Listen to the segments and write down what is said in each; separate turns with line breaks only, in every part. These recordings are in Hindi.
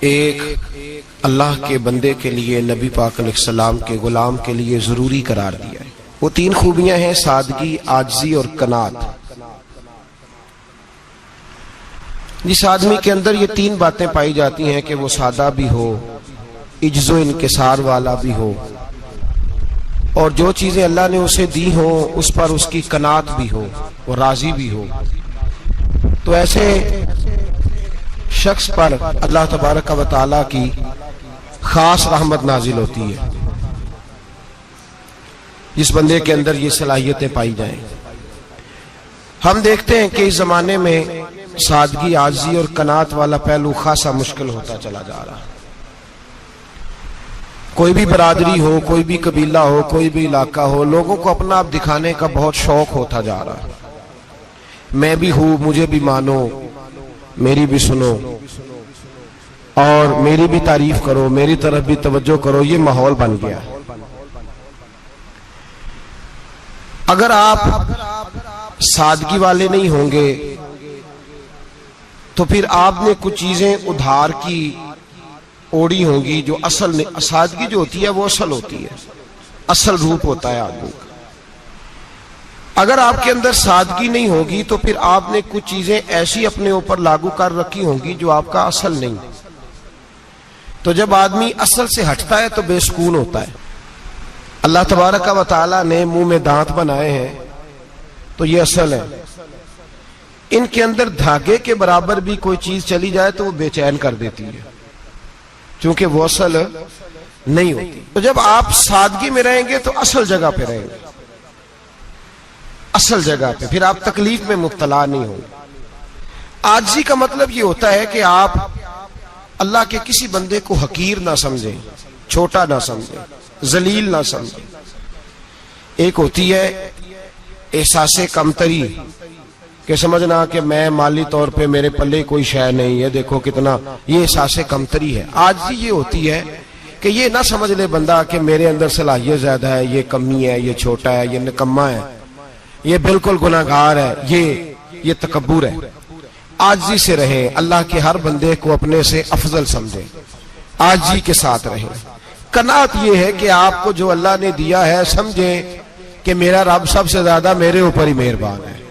एक अल्लाह के बंदे के लिए, नबी पाक अलैहिस्सलाम के गुलाम के लिए जरूरी करार दिया है। वो तीन खूबियां हैं, सादगी, आजिज़ी और कनात। जिस आदमी के अंदर ये तीन बातें पाई जाती हैं कि वो सादा भी हो, इज्जो इनकिसार वाला भी हो, और जो चीजें अल्लाह ने उसे दी हो उस पर उसकी कनात भी हो, वो राजी भी हो, तो ऐसे शख्स पर अल्लाह तबारक व तआला की खास रहमत नाजिल होती है, जिस बंदे के अंदर ये सलाहियतें पाई जाएं। हम देखते हैं कि इस जमाने में सादगी, आजिज़ी और कनात वाला पहलू खासा मुश्किल होता चला जा रहा है। कोई भी बरादरी हो, कोई भी कबीला हो, कोई भी इलाका हो, लोगों को अपना आप दिखाने का बहुत शौक होता जा रहा है। मैं भी हूं, मुझे भी मानो, मेरी भी सुनो और मेरी भी तारीफ करो, मेरी तरफ भी तवज्जो करो, ये माहौल बन गया। अगर आप सादगी वाले नहीं होंगे तो फिर आपने कुछ चीजें उधार की ओढ़ी होंगी जो असल नहीं। सादगी जो होती है वो असल होती है, असल रूप होता है आदमी का। अगर आपके अंदर सादगी नहीं होगी तो फिर आपने कुछ चीजें ऐसी अपने ऊपर लागू कर रखी होंगी जो आपका असल नहीं। तो जब आदमी असल से हटता है तो बेसुकून होता है। अल्लाह तबारक व तआला ने मुंह में दांत बनाए हैं तो ये असल है। इनके अंदर धागे के बराबर भी कोई चीज चली जाए तो वो बेचैन कर देती है, क्योंकि वो असल नहीं होती। तो जब आप सादगी में रहेंगे तो असल जगह पे रहेंगे, असल जगह पे, फिर आप तकलीफ में मुब्तला नहीं होंगे। आजिज़ी का मतलब ये होता है कि आप अल्लाह के किसी बंदे को हकीर ना समझें, छोटा ना समझें, जलील ना समझें। एक होती है एहसासे कमतरी, कि समझना कि मैं माली तौर पे मेरे पल्ले कोई शय नहीं है, देखो कितना, ये एहसासे कमतरी है। आजिज़ी ये होती है कि ये ना समझ ले बंदा कि मेरे अंदर सलाहियत ज्यादा है, ये कमी है, ये छोटा है, ये निकम्मा है, ये बिल्कुल गुनाहगार है, ये तकब्बुर है। आजिज़ी से रहे, अल्लाह के हर बंदे को अपने से अफजल समझे, आजिज़ी के साथ रहे। कनात ये है कि आपको जो अल्लाह ने दिया है समझे कि मेरा रब सबसे ज्यादा मेरे ऊपर ही मेहरबान है,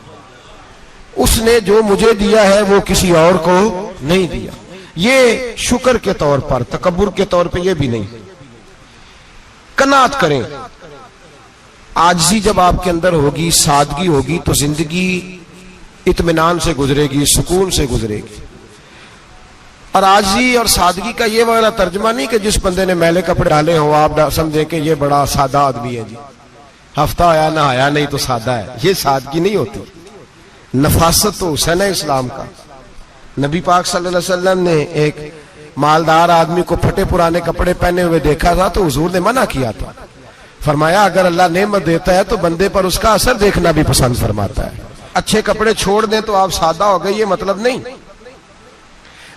उसने जो मुझे दिया है वो किसी और को नहीं दिया। ये शुक्र के तौर पर, तकब्बुर के तौर पे ये भी नहीं। कनात करें। आजिज़ी जब आपके अंदर होगी, सादगी होगी, तो जिंदगी इत्मीनान से गुजरेगी, सुकून से गुजरेगी। और आजिज़ी और सादगी का ये वाला तर्जमा नहीं कि जिस बंदे ने मैले कपड़े डाले हो आप समझे कि ये बड़ा सादा आदमी है जी, हफ्ता आया ना आया नहीं तो सादा है। ये सादगी नहीं होती। नफासत तो हुसैन है इस्लाम का। नबी पाक सल्लल्लाहु अलैहि वसल्लम ने एक मालदार आदमी को फटे पुराने कपड़े पहने हुए देखा था तो हुजूर ने मना किया था। फरमाया अगर अल्लाह नेमत देता है तो बंदे पर उसका असर देखना भी पसंद फरमाता है। अच्छे कपड़े छोड़ दें तो आप सादा हो गए, ये मतलब नहीं।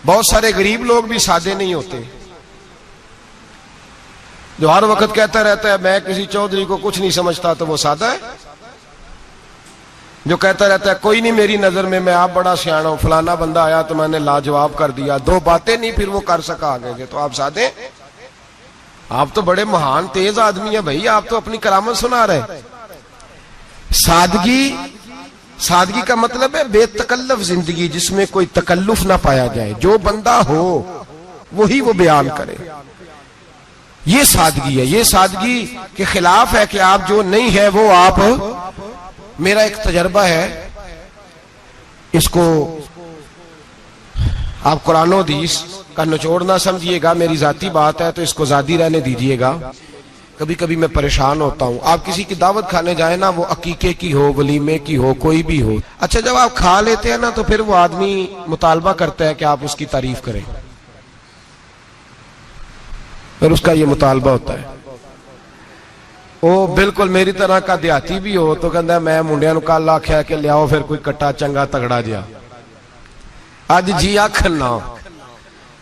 बहुत सारे गरीब लोग भी सादे नहीं होते, जो हर वक्त कहता रहता है मैं किसी चौधरी को कुछ नहीं समझता, तो वो सादा है। जो कहता रहता है कोई नहीं मेरी नजर में, मैं आप बड़ा सियाना हूं, फलाना बंदा आया तो मैंने लाजवाब कर दिया, दो बातें नहीं फिर वो कर सका आगे से, तो आप सादे। आप तो बड़े महान तेज आदमी है भाई, आप तो अपनी करामत सुना रहे। सादगी का मतलब है बेतकल्लफ जिंदगी, जिसमें कोई तकल्लुफ ना पाया जाए। जो बंदा हो वही वो बयान करे, ये सादगी है। ये सादगी के खिलाफ है कि आप जो नहीं है वो आप। मेरा एक तजर्बा है, इसको आप कुरान और हदीस का निचोड़ ना समझिएगा, मेरी जाती बात है तो इसको जादी रहने दीजिएगा। कभी कभी मैं परेशान होता हूं। आप किसी की दावत खाने जाए ना, वो अकीके की हो, वलीमे की हो, कोई भी हो, अच्छा जब आप खा लेते हैं ना तो फिर वो आदमी मुतालबा करता है कि आप उसकी तारीफ करें, फिर उसका ये मुतालबा होता है। वो बिल्कुल मेरी तरह का देहाती भी हो तो कहता मैं मुंडिया नूं कल आख्या कि लियाओ फिर कोई कट्टा चंगा तगड़ा जिहा, अज जी आखन ना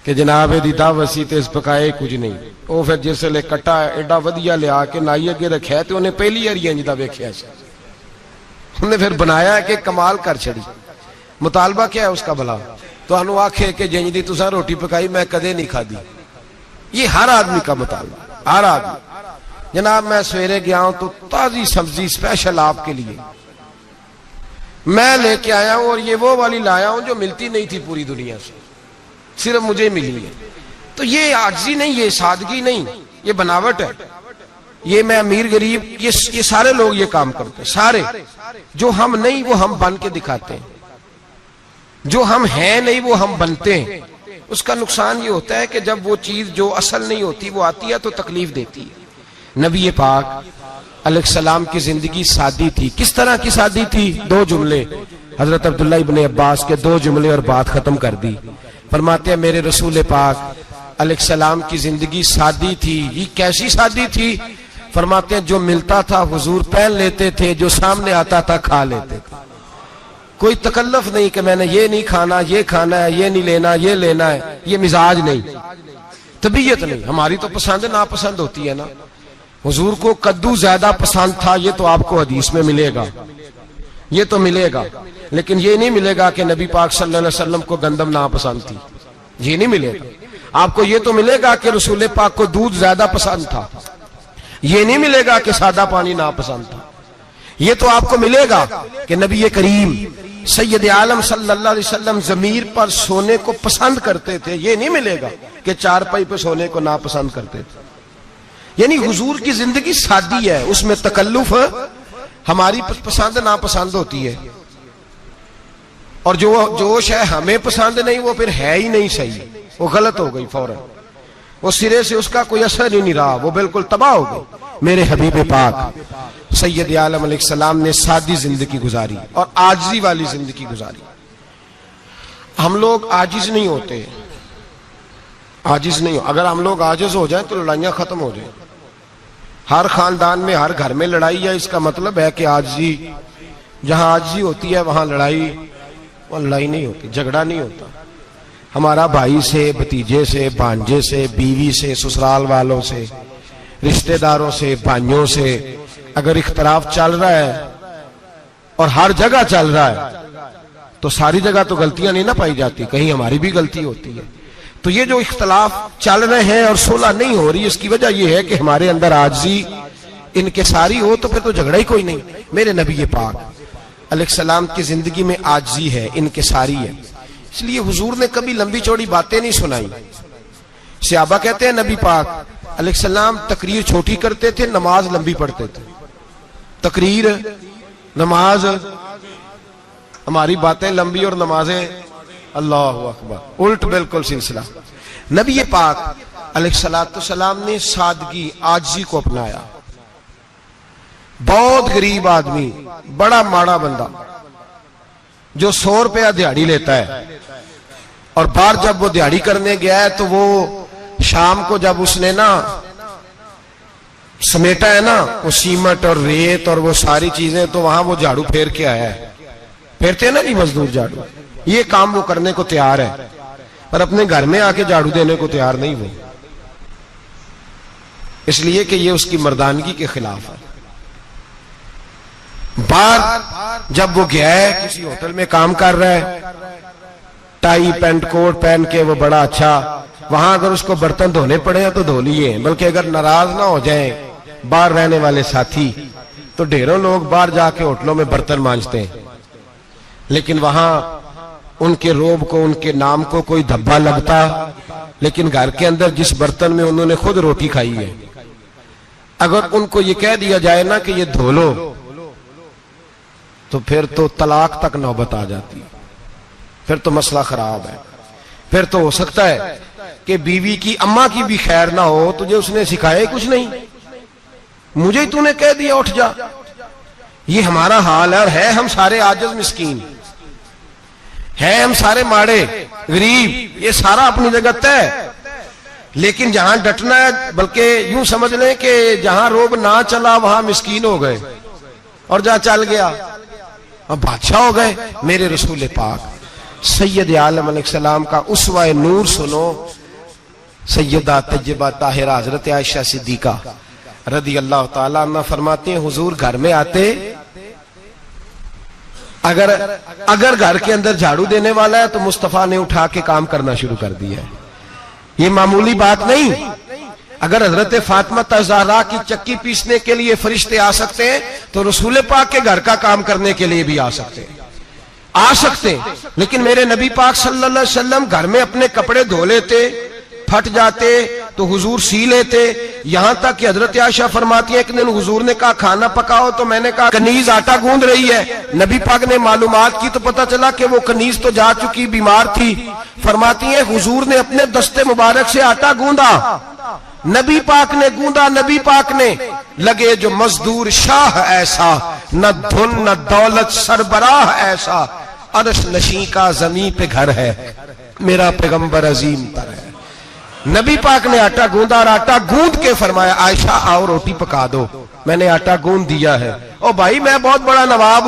कि जनाब एदी दावत सी ते इस पकाए कुछ नहीं। वो फिर जिसले कट्टा एडा वधिया लिया के नाई अगे रखिया तो उन्हें पहली बारी इंज दा वेख्या, उन्हें फिर बनाया कि कमाल कर छड़ी। मुतालबा क्या है उसका भला? तो आखे कि जिंज दी तुसा रोटी पकाई मैं कदे नहीं खादी। ये हर आदमी का मुतालबा, हर आदमी। जनाब मैं सवेरे गया हूं तो ताजी सब्जी स्पेशल आपके लिए मैं लेके आया हूं, और ये वो वाली लाया हूं जो मिलती नहीं थी पूरी दुनिया से, सिर्फ मुझे मिली है। तो ये आजिज़ी नहीं, ये सादगी नहीं, ये बनावट है। ये मैं अमीर गरीब ये सारे लोग ये काम करते हैं, सारे। जो हम नहीं वो हम बन के दिखाते हैं, जो हम हैं नहीं वो हम बनते हैं। उसका नुकसान ये होता है कि जब वो चीज जो असल नहीं होती वो आती है तो तकलीफ देती है। नबी पाक अलैहिस्सलाम की जिंदगी सादी थी। किस तरह की सादी थी? दो जुमले, हजरत अब्दुल्ला इब्ने अब्बास के दो जुमले और बात खत्म कर दी। फरमाते हैं मेरे रसूल पाक अलैहिस्सलाम की जिंदगी सादी थी। ये कैसी सादी थी? फरमाते हैं जो मिलता था हुजूर पहन लेते थे, जो सामने आता था खा लेते थे। कोई तकल्लुफ नहीं कि मैंने ये नहीं खाना, ये खाना है, ये नहीं लेना, ये लेना है। ये मिजाज नहीं, तबीयत नहीं। हमारी तो पसंद नापसंद होती है ना। हुजूर को कद्दू ज्यादा पसंद था, ये तो आपको हदीस में मिलेगा, ये तो मिलेगा। लेकिन ये नहीं मिलेगा कि नबी पाक सल्लल्लाहु अलैहि वसल्लम को गंदम नापसंद थी, ये नहीं मिलेगा। आपको ये तो मिलेगा कि रसूल पाक को दूध ज्यादा पसंद था, ये नहीं मिलेगा कि सादा पानी नापसंद था। ये तो आपको मिलेगा कि नबी करीम सैयद आलम सल्लल्लाहु अलैहि वसल्लम जमीर पर सोने को पसंद करते थे। ये नहीं मिलेगा कि चारपाई पर सोने को नापसंद करते थे। यानी हुजूर की जिंदगी सादी है, उसमें तकल्लुफ हमारी पसंद नापसंद होती है, और जो शय हमें पसंद नहीं वो फिर है ही नहीं सही, वो गलत हो गई फौरन, वो सिरे से उसका कोई असर ही नहीं रहा, वो बिल्कुल तबाह हो गई। मेरे हबीब पाक सैयद आलम अलैहिस्सलाम ने सादी जिंदगी गुजारी और आजिज़ी वाली जिंदगी गुजारी। हम लोग आजिज नहीं होते, आजिज नहीं हो। अगर हम लोग आजिज हो जाएं तो लड़ाइयां खत्म हो जाएं। हर खानदान में हर घर में लड़ाई है, इसका मतलब है कि आजिज़ी, जहां आजिज़ी होती है वहां लड़ाई, वो लड़ाई नहीं होती, झगड़ा नहीं होता। हमारा भाई से, भतीजे से, भांजे से, बीवी से, ससुराल वालों से, रिश्तेदारों से, भाइयों से अगर इख्तलाफ चल रहा है और हर जगह चल रहा है तो सारी जगह तो गलतियां नहीं ना पाई जाती, कहीं हमारी भी गलती होती है। तो ये जो इख्तलाफ चल रहे हैं और सुलह नहीं हो रही, इसकी वजह यह है कि हमारे अंदर आजिज़ी इनकिसारी हो, तो फिर तो झगड़ा ही कोई नहीं। मेरे नबी पाक अलैहिस्सलाम की जिंदगी में आजिज़ी है, इनकिसारी है। इसलिए हुजूर ने कभी लंबी चौड़ी बातें नहीं सुनाई। सहाबा कहते हैं नबी पाक अलैहिस्सलाम तकरीर छोटी करते थे, नमाज लंबी पढ़ते थे। तकरीर, नमाज, हमारी बातें लंबी और नमाजें अल्लाह अकबर, उल्ट बिल्कुल सिलसिला। नबी पाक अलैहिस्सलाम ने सादगी, आजिज़ी को अपनाया। बहुत गरीब आदमी, बड़ा माड़ा बंदा जो 100 रुपया दिहाड़ी लेता है, और बाहर जब वो दिहाड़ी करने गया है तो वो शाम को जब उसने ना समेटा है ना वो सीमेंट और रेत और वो सारी चीजें, तो वहां वो झाड़ू फेर के आया है। फेरते हैं ना जी मजदूर झाड़ू, ये काम वो करने को तैयार है, पर अपने घर में आके झाड़ू देने को तैयार नहीं वो, इसलिए कि ये उसकी मर्दानगी के खिलाफ है। बाहर जब वो गया है, किसी होटल में काम कर रहा है, टाई पैंट कोट पहन के वो बड़ा अच्छा, वहां अगर उसको बर्तन धोने पड़े तो धो लिए। बल्कि अगर नाराज ना हो जाए बाहर रहने वाले साथी, तो ढेरों लोग बाहर जाके होटलों में बर्तन मांजते हैं, लेकिन वहां उनके रोब को, उनके नाम को कोई धब्बा लगता, लेकिन घर के अंदर जिस बर्तन में उन्होंने खुद रोटी खाई है, अगर उनको ये कह दिया जाए ना कि ये धो लो, तो फिर तो तलाक तक नौबत आ जाती है, फिर तो मसला खराब है। फिर तो हो सकता है कि बीवी की, अम्मा की भी खैर ना हो, तुझे उसने सिखाया ही कुछ नहीं, मुझे ही तूने कह दिया उठ जा। ये हमारा हाल है, और है हम सारे आजिज़ मिस्कीन, है हम सारे माड़े गरीब, ये सारा अपनी जगह तय। लेकिन जहां डटना है, बल्कि यूं समझ लें कि जहां रोब ना चला वहां मिस्कीन हो गए, और जहां चल गया अब बादशाह हो गए। मेरे रसूल पाक सैयद आलम अलैहिस्सलाम का उसवा नूर सुनो, सैयदा तैयबा ताहिरा हजरत आयशा सिद्दीका रदी अल्लाह ताला अन्हा फरमाती हैं, हुजूर घर में आते अगर घर के अंदर झाड़ू देने वाला है तो मुस्तफा ने उठा के काम करना शुरू कर दिया है। ये मामूली बात नहीं। अगर हजरत फातिमा ज़हरा की चक्की पीसने के लिए फरिश्ते आ सकते हैं तो रसूल पाक के घर का काम करने के लिए भी आ सकते हैं। लेकिन मेरे नबी पाक सल्लल्लाहु अलैहि वसल्लम घर में अपने कपड़े धो लेते, फट जाते तो हुजूर सी लेते। यहां तक कि हजरत आयशा फरमाती है, एक दिन हुजूर ने कहा खाना पकाओ, तो मैंने कहा कनीज आटा गूंद रही है। नबी पाक ने मालूमात की तो पता चला कि वो कनीज तो जा चुकी, बीमार थी। फरमाती है हुजूर ने अपने दस्ते मुबारक से आटा गूंदा, नबी पाक ने गूंदा, नबी पाक ने। लगे जो मजदूर शाह ऐसा, न धुन न दौलत सरबराह ऐसा, अरश नशी का जमीन पे घर है, मेरा पैगंबर अजीम तर है। नबी पाक ने आटा गूंदा और आटा गूंद के फरमाया आयशा आओ रोटी पका दो। मैंने आटा गूंद दिया है। ओ भाई मैं बहुत बड़ा नवाब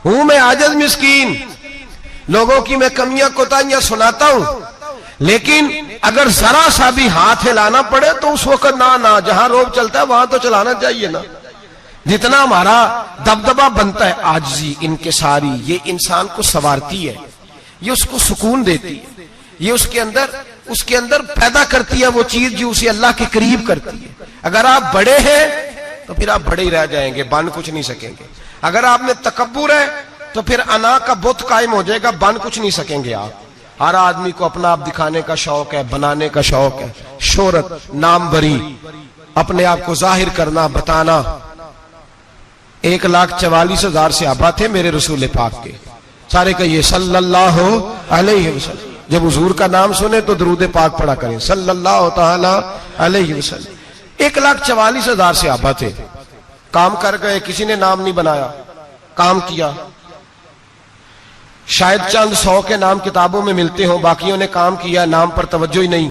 हूं मैं आजिज मिस्कीन, लोगों की मैं कमियां कोताहियां सुनाता हूं, लेकिन अगर जरा सा भी हाथ हिलाना पड़े तो उस वक्त ना जहां रोब चलता है वहां तो चलाना चाहिए ना। जितना हमारा दबदबा बनता है, आजिज़ी इनकिसारी, ये इंसान को संवारती है, ये उसको सुकून देती है, ये उसके अंदर पैदा करती है वो चीज जो उसे अल्लाह के करीब करती है। अगर आप बड़े हैं तो फिर आप बड़े ही रह जाएंगे, बन कुछ नहीं सकेंगे। अगर आप में तकब्बुर है तो फिर अना का बुत कायम हो जाएगा, बन कुछ नहीं सकेंगे आप। हर आदमी को अपना आप दिखाने का शौक है, बनाने का शौक है, शोहरत, नाम बरी, अपने आप को जाहिर करना, बताना। 1,44,000 सहाबा थे मेरे रसूल पाक के, सारे कहिए सल्लल्लाहु अलैहि वसल्लम। जब हुजूर का नाम सुने तो दरूद पाक पढ़ा करें सल्लल्लाहु ताला अलैहि वसल्लम। 1,44,000 सहाबा थे, काम कर गए, किसी ने नाम नहीं बनाया, काम किया। शायद चंद 100 के नाम किताबों में मिलते हो, बाकियों ने काम किया, नाम पर तवज्जो ही नहीं।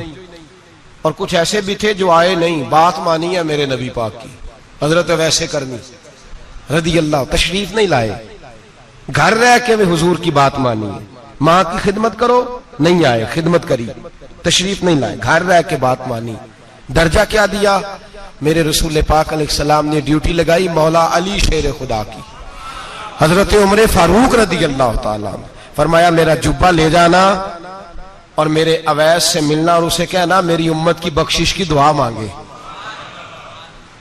और कुछ ऐसे भी थे जो आए नहीं, बात मानी है मेरे नबी पाक की। हजरत वैसे करनी रदी अल्लाह, तशरीफ नहीं लाए, घर रह के वे हुजूर की बात मानी है। माँ की खिदमत करो, नहीं आए, खिदमत करी, तशरीफ नहीं लाए, घर रह के बात मानी। दर्जा क्या दिया? मेरे रसूल पाक अलैहिस्सलाम ने ड्यूटी लगाई मौला अली शेर खुदा की, हजरत उमर फारूक रदी अल्लाह ताला, फरमाया मेरा जुब्बा ले जाना और मेरे अवैस से मिलना और उसे कहना मेरी उम्मत की बख्शिश की दुआ मांगे।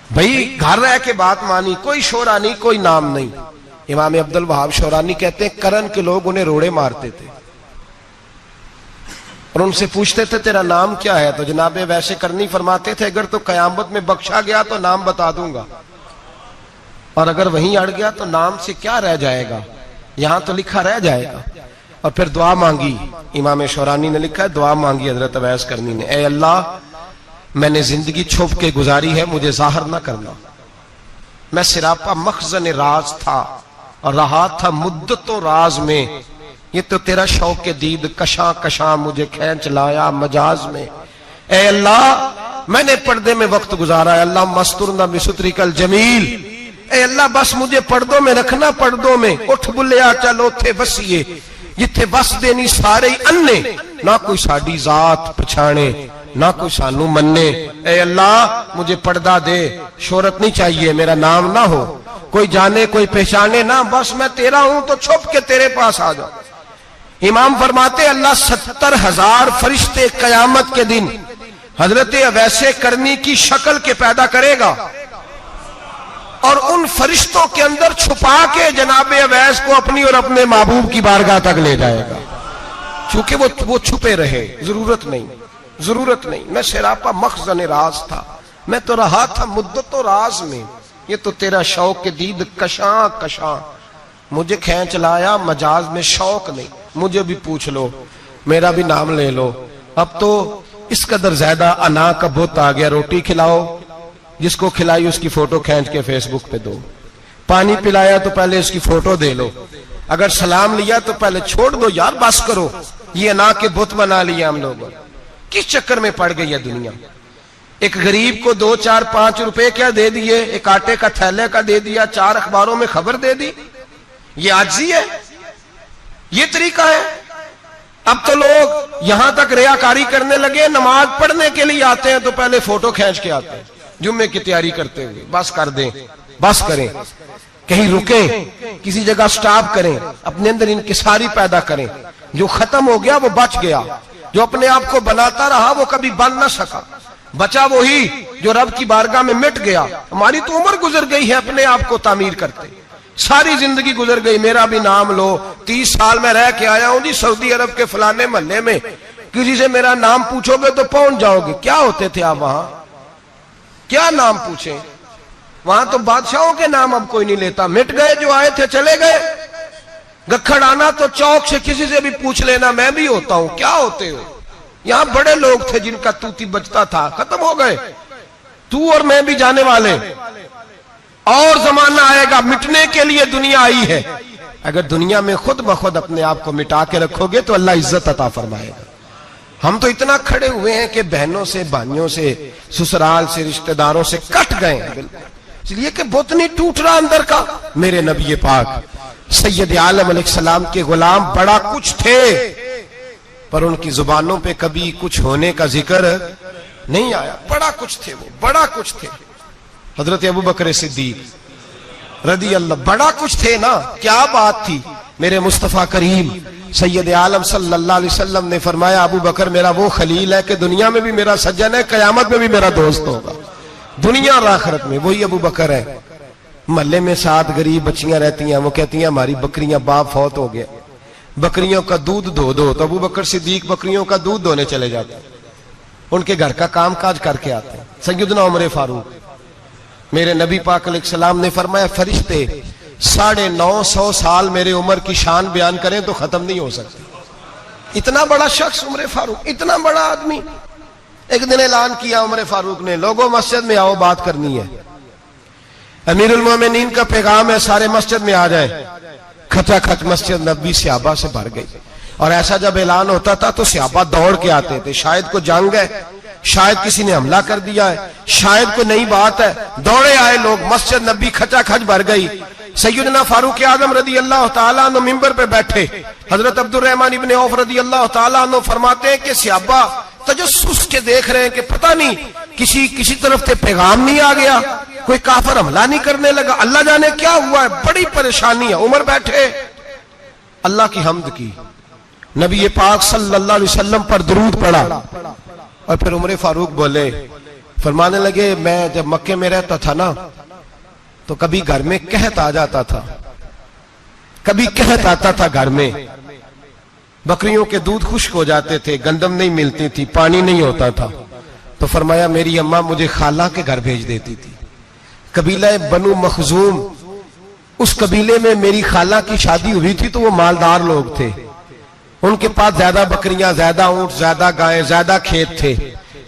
भाई घर रह के बात मानी, कोई शोरा नहीं, कोई नाम नहीं। इमाम अब्दुल वहाब शौरानी कहते हैं करन के लोग उन्हें रोड़े मारते थे और उनसे पूछते थे तेरा नाम क्या है, तो जनाबे वैसे करनी फरमाते थे अगर तो कयामत में बख्शा गया तो नाम बता दूंगा, और अगर वहीं अड़ गया तो नाम से क्या रह जाएगा, यहां तो लिखा रह जाएगा। और फिर दुआ मांगी, इमाम शौरानी ने लिखा है दुआ मांगी हजरत अवैस करनी ने, ए अल्लाह मैंने जिंदगी छुप के गुजारी है, मुझे जाहिर ना करना। मैं सिरापा मखजन राज था और रहा था मुद्दतों राज में, ये तो तेरा शौक के दीद कशा कशा मुझे खींच लाया मजाज में। ए अल्लाह मैंने पर्दे में वक्त गुजारा है, अल्लाह मस्तुरना बिसुत्रिकल जमील, ए अल्लाह बस मुझे पर्दों में रखना, पर्दों में। उठ बुलिया चल उथे बसीए, जिथे बस देनी सारे अन्ने, ना कोई साडी जात पछाणे, ना कोई सानू मन्ने। ए अल्लाह मुझे पर्दा दे, शोहरत नहीं चाहिए, मेरा नाम ना हो, कोई जाने कोई पहचाने ना, बस मैं तेरा हूं तो छुप के तेरे पास आ जाओ। इमाम फरमाते अल्लाह 70,000 फरिश्ते कयामत के दिन हजरत अवैसे करनी की शक्ल के पैदा करेगा और उन फरिश्तों के अंदर छुपा के जनाबे अवैस को अपनी और अपने महबूब की बारगाह तक ले जाएगा, चूंकि वो छुपे रहे, जरूरत नहीं। मैं सिरापा मखजन राज था, मैं तो रहा था मुद्दतों राज में, ये तो तेरा शौक के दीद कशा कशा मुझे खींच लाया मजाज में, शौक नहीं। मुझे भी पूछ लो, मेरा भी नाम ले लो। अब तो इस कदर ज्यादा अना का बुत आ गया, रोटी खिलाओ, जिसको खिलाई उसकी फोटो खींच के फेसबुक पे दो, पानी पिलाया तो पहले उसकी फोटो दे लो, अगर सलाम लिया तो पहले छोड़ दो यार, बस करो। ये अना के बुत बना लिया हम लोगों, किस चक्कर में पड़ गई है दुनिया। एक गरीब को 2, 4, 5 रुपए क्या दे दिए, एक आटे का थैले का दे दिया, 4 अखबारों में खबर दे दी, ये आजी है, ये तरीका है। अब तो लोग यहां तक रियाकारी करने लगे, नमाज पढ़ने के लिए आते हैं तो पहले फोटो खींच के आते हैं, जुम्मे की तैयारी करते हुए, बस कर दें, बस करें। कहीं रुके, किसी जगह स्टॉप करें, अपने अंदर इंकिसारी पैदा करें। जो खत्म हो गया वो बच गया, जो अपने आप को बनाता रहा वो कभी बन ना सका। बचा वही जो रब की बारगाह में मिट गया। हमारी तो उम्र गुजर गई है अपने आप को तामीर करते, सारी जिंदगी गुजर गई। मेरा भी नाम लो, 30 साल में रह के आया हूं जी सऊदी अरब के फलाने महल्ले में, किसी से मेरा नाम पूछोगे तो पहुंच जाओगे। क्या होते थे आप वहां, क्या नाम पूछे? वहां तो बादशाहों के नाम अब कोई नहीं लेता, मिट गए, जो आए थे चले गए। गखड़ आना तो चौक से किसी से भी पूछ लेना, मैं भी होता हूं, क्या होते हो? यहां बड़े लोग थे जिनका तूती बचता था, खत्म हो गए। तू और मैं भी जाने वाले, और जमाना आएगा, मिटने के लिए दुनिया आई है। अगर दुनिया में खुद ब खुद अपने आप को मिटा के रखोगे तो अल्लाह इज्जत अता फरमाएगा। हम तो इतना खड़े हुए हैं कि बहनों से, भाइयों से, ससुराल से, रिश्तेदारों से कट गए हैं बिल्कुल, इसलिए कि बुत नहीं टूट रहा अंदर का। मेरे नबी पाक सैयद आलम अलैहिस्सलाम के गुलाम बड़ा कुछ थे, पर उनकी जुबानों पे कभी कुछ होने का जिक्र नहीं आया। बड़ा कुछ थे वो, बड़ा कुछ थे। हजरत अबू बकर सिद्दीक रदी अल्लाह, बड़ा कुछ थे ना, क्या बात थी। मेरे मुस्तफा करीम सैयद आलम सल्लल्लाहु अलैहि वसल्लम ने फरमाया, अबू बकर मेरा वो खलील है कि दुनिया में भी मेरा सज्जन है, कयामत में भी मेरा दोस्त होगा, दुनिया और आखिरत में। वही अबू बकर है। महल्ले में 7 गरीब बच्चियां रहती हैं, वो कहती हैं हमारी बकरियां, बाप फौत हो गया, बकरियों का दूध धो दो। तो अबू बकर सिद्दीक बकरियों का दूध धोने चले जाते हैं, उनके घर का काम काज करके आते हैं। सैयदना उमर फारूक, मेरे नबी पाक अलैहिस्सलाम ने फरमाया, फरिश्ते 950 साल मेरे उम्र की शान बयान करें तो खत्म नहीं हो सकती। इतना बड़ा शख्स उमर फारूक, इतना बड़ा आदमी। एक दिन ऐलान किया उमर फारूक ने, लोगों मस्जिद में आओ, बात करनी है। अमीरुल मोमिनीन का पैगाम है, सारे मस्जिद में आ जाए। खचाखच मस्जिद नबी सहाबा से भर गई। और ऐसा जब ऐलान होता था तो सहाबा दौड़ के आते थे, शायद को जंग है, शायद किसी ने हमला कर दिया है, शायद कोई नई बात है। दौड़े आए लोग, मस्जिद नबी खचाखच भर गई। सैयदना फारूक आजम रदी अल्लाह तआला अन्हु मिंबर पे बैठे। हजरत अब्दुर रहमान इब्ने औफ रदी अल्लाह तआला अन्हु फरमाते हैं कि सहाबा तजस्सुस के देख रहे हैं कि पता नहीं किसी तरफ से पैगाम नहीं आ गया, कोई काफिर हमला नहीं करने लगा, अल्लाह जाने क्या हुआ है, बड़ी परेशानी है। उमर बैठे, अल्लाह की हम्द की, नबी पाक सल्लल्लाहु अलैहि वसल्लम पर दुरूद पढ़ा, और फिर उमर फारूक बोले, फरमाने लगे, मैं जब मक्के में रहता था ना तो कभी घर में कहत आ जाता था, कभी कहत आता था घर में, बकरियों के दूध खुश्क हो जाते थे, गंदम नहीं मिलती थी, पानी नहीं होता था। तो फरमाया मेरी अम्मा मुझे खाला के घर भेज देती थी। कबीला बनु मखजूम, उस कबीले में मेरी खाला की शादी हुई थी, तो वो मालदार लोग थे, उनके पास ज्यादा बकरियां, ज्यादा ऊंट, ज्यादा गायें, ज्यादा खेत थे।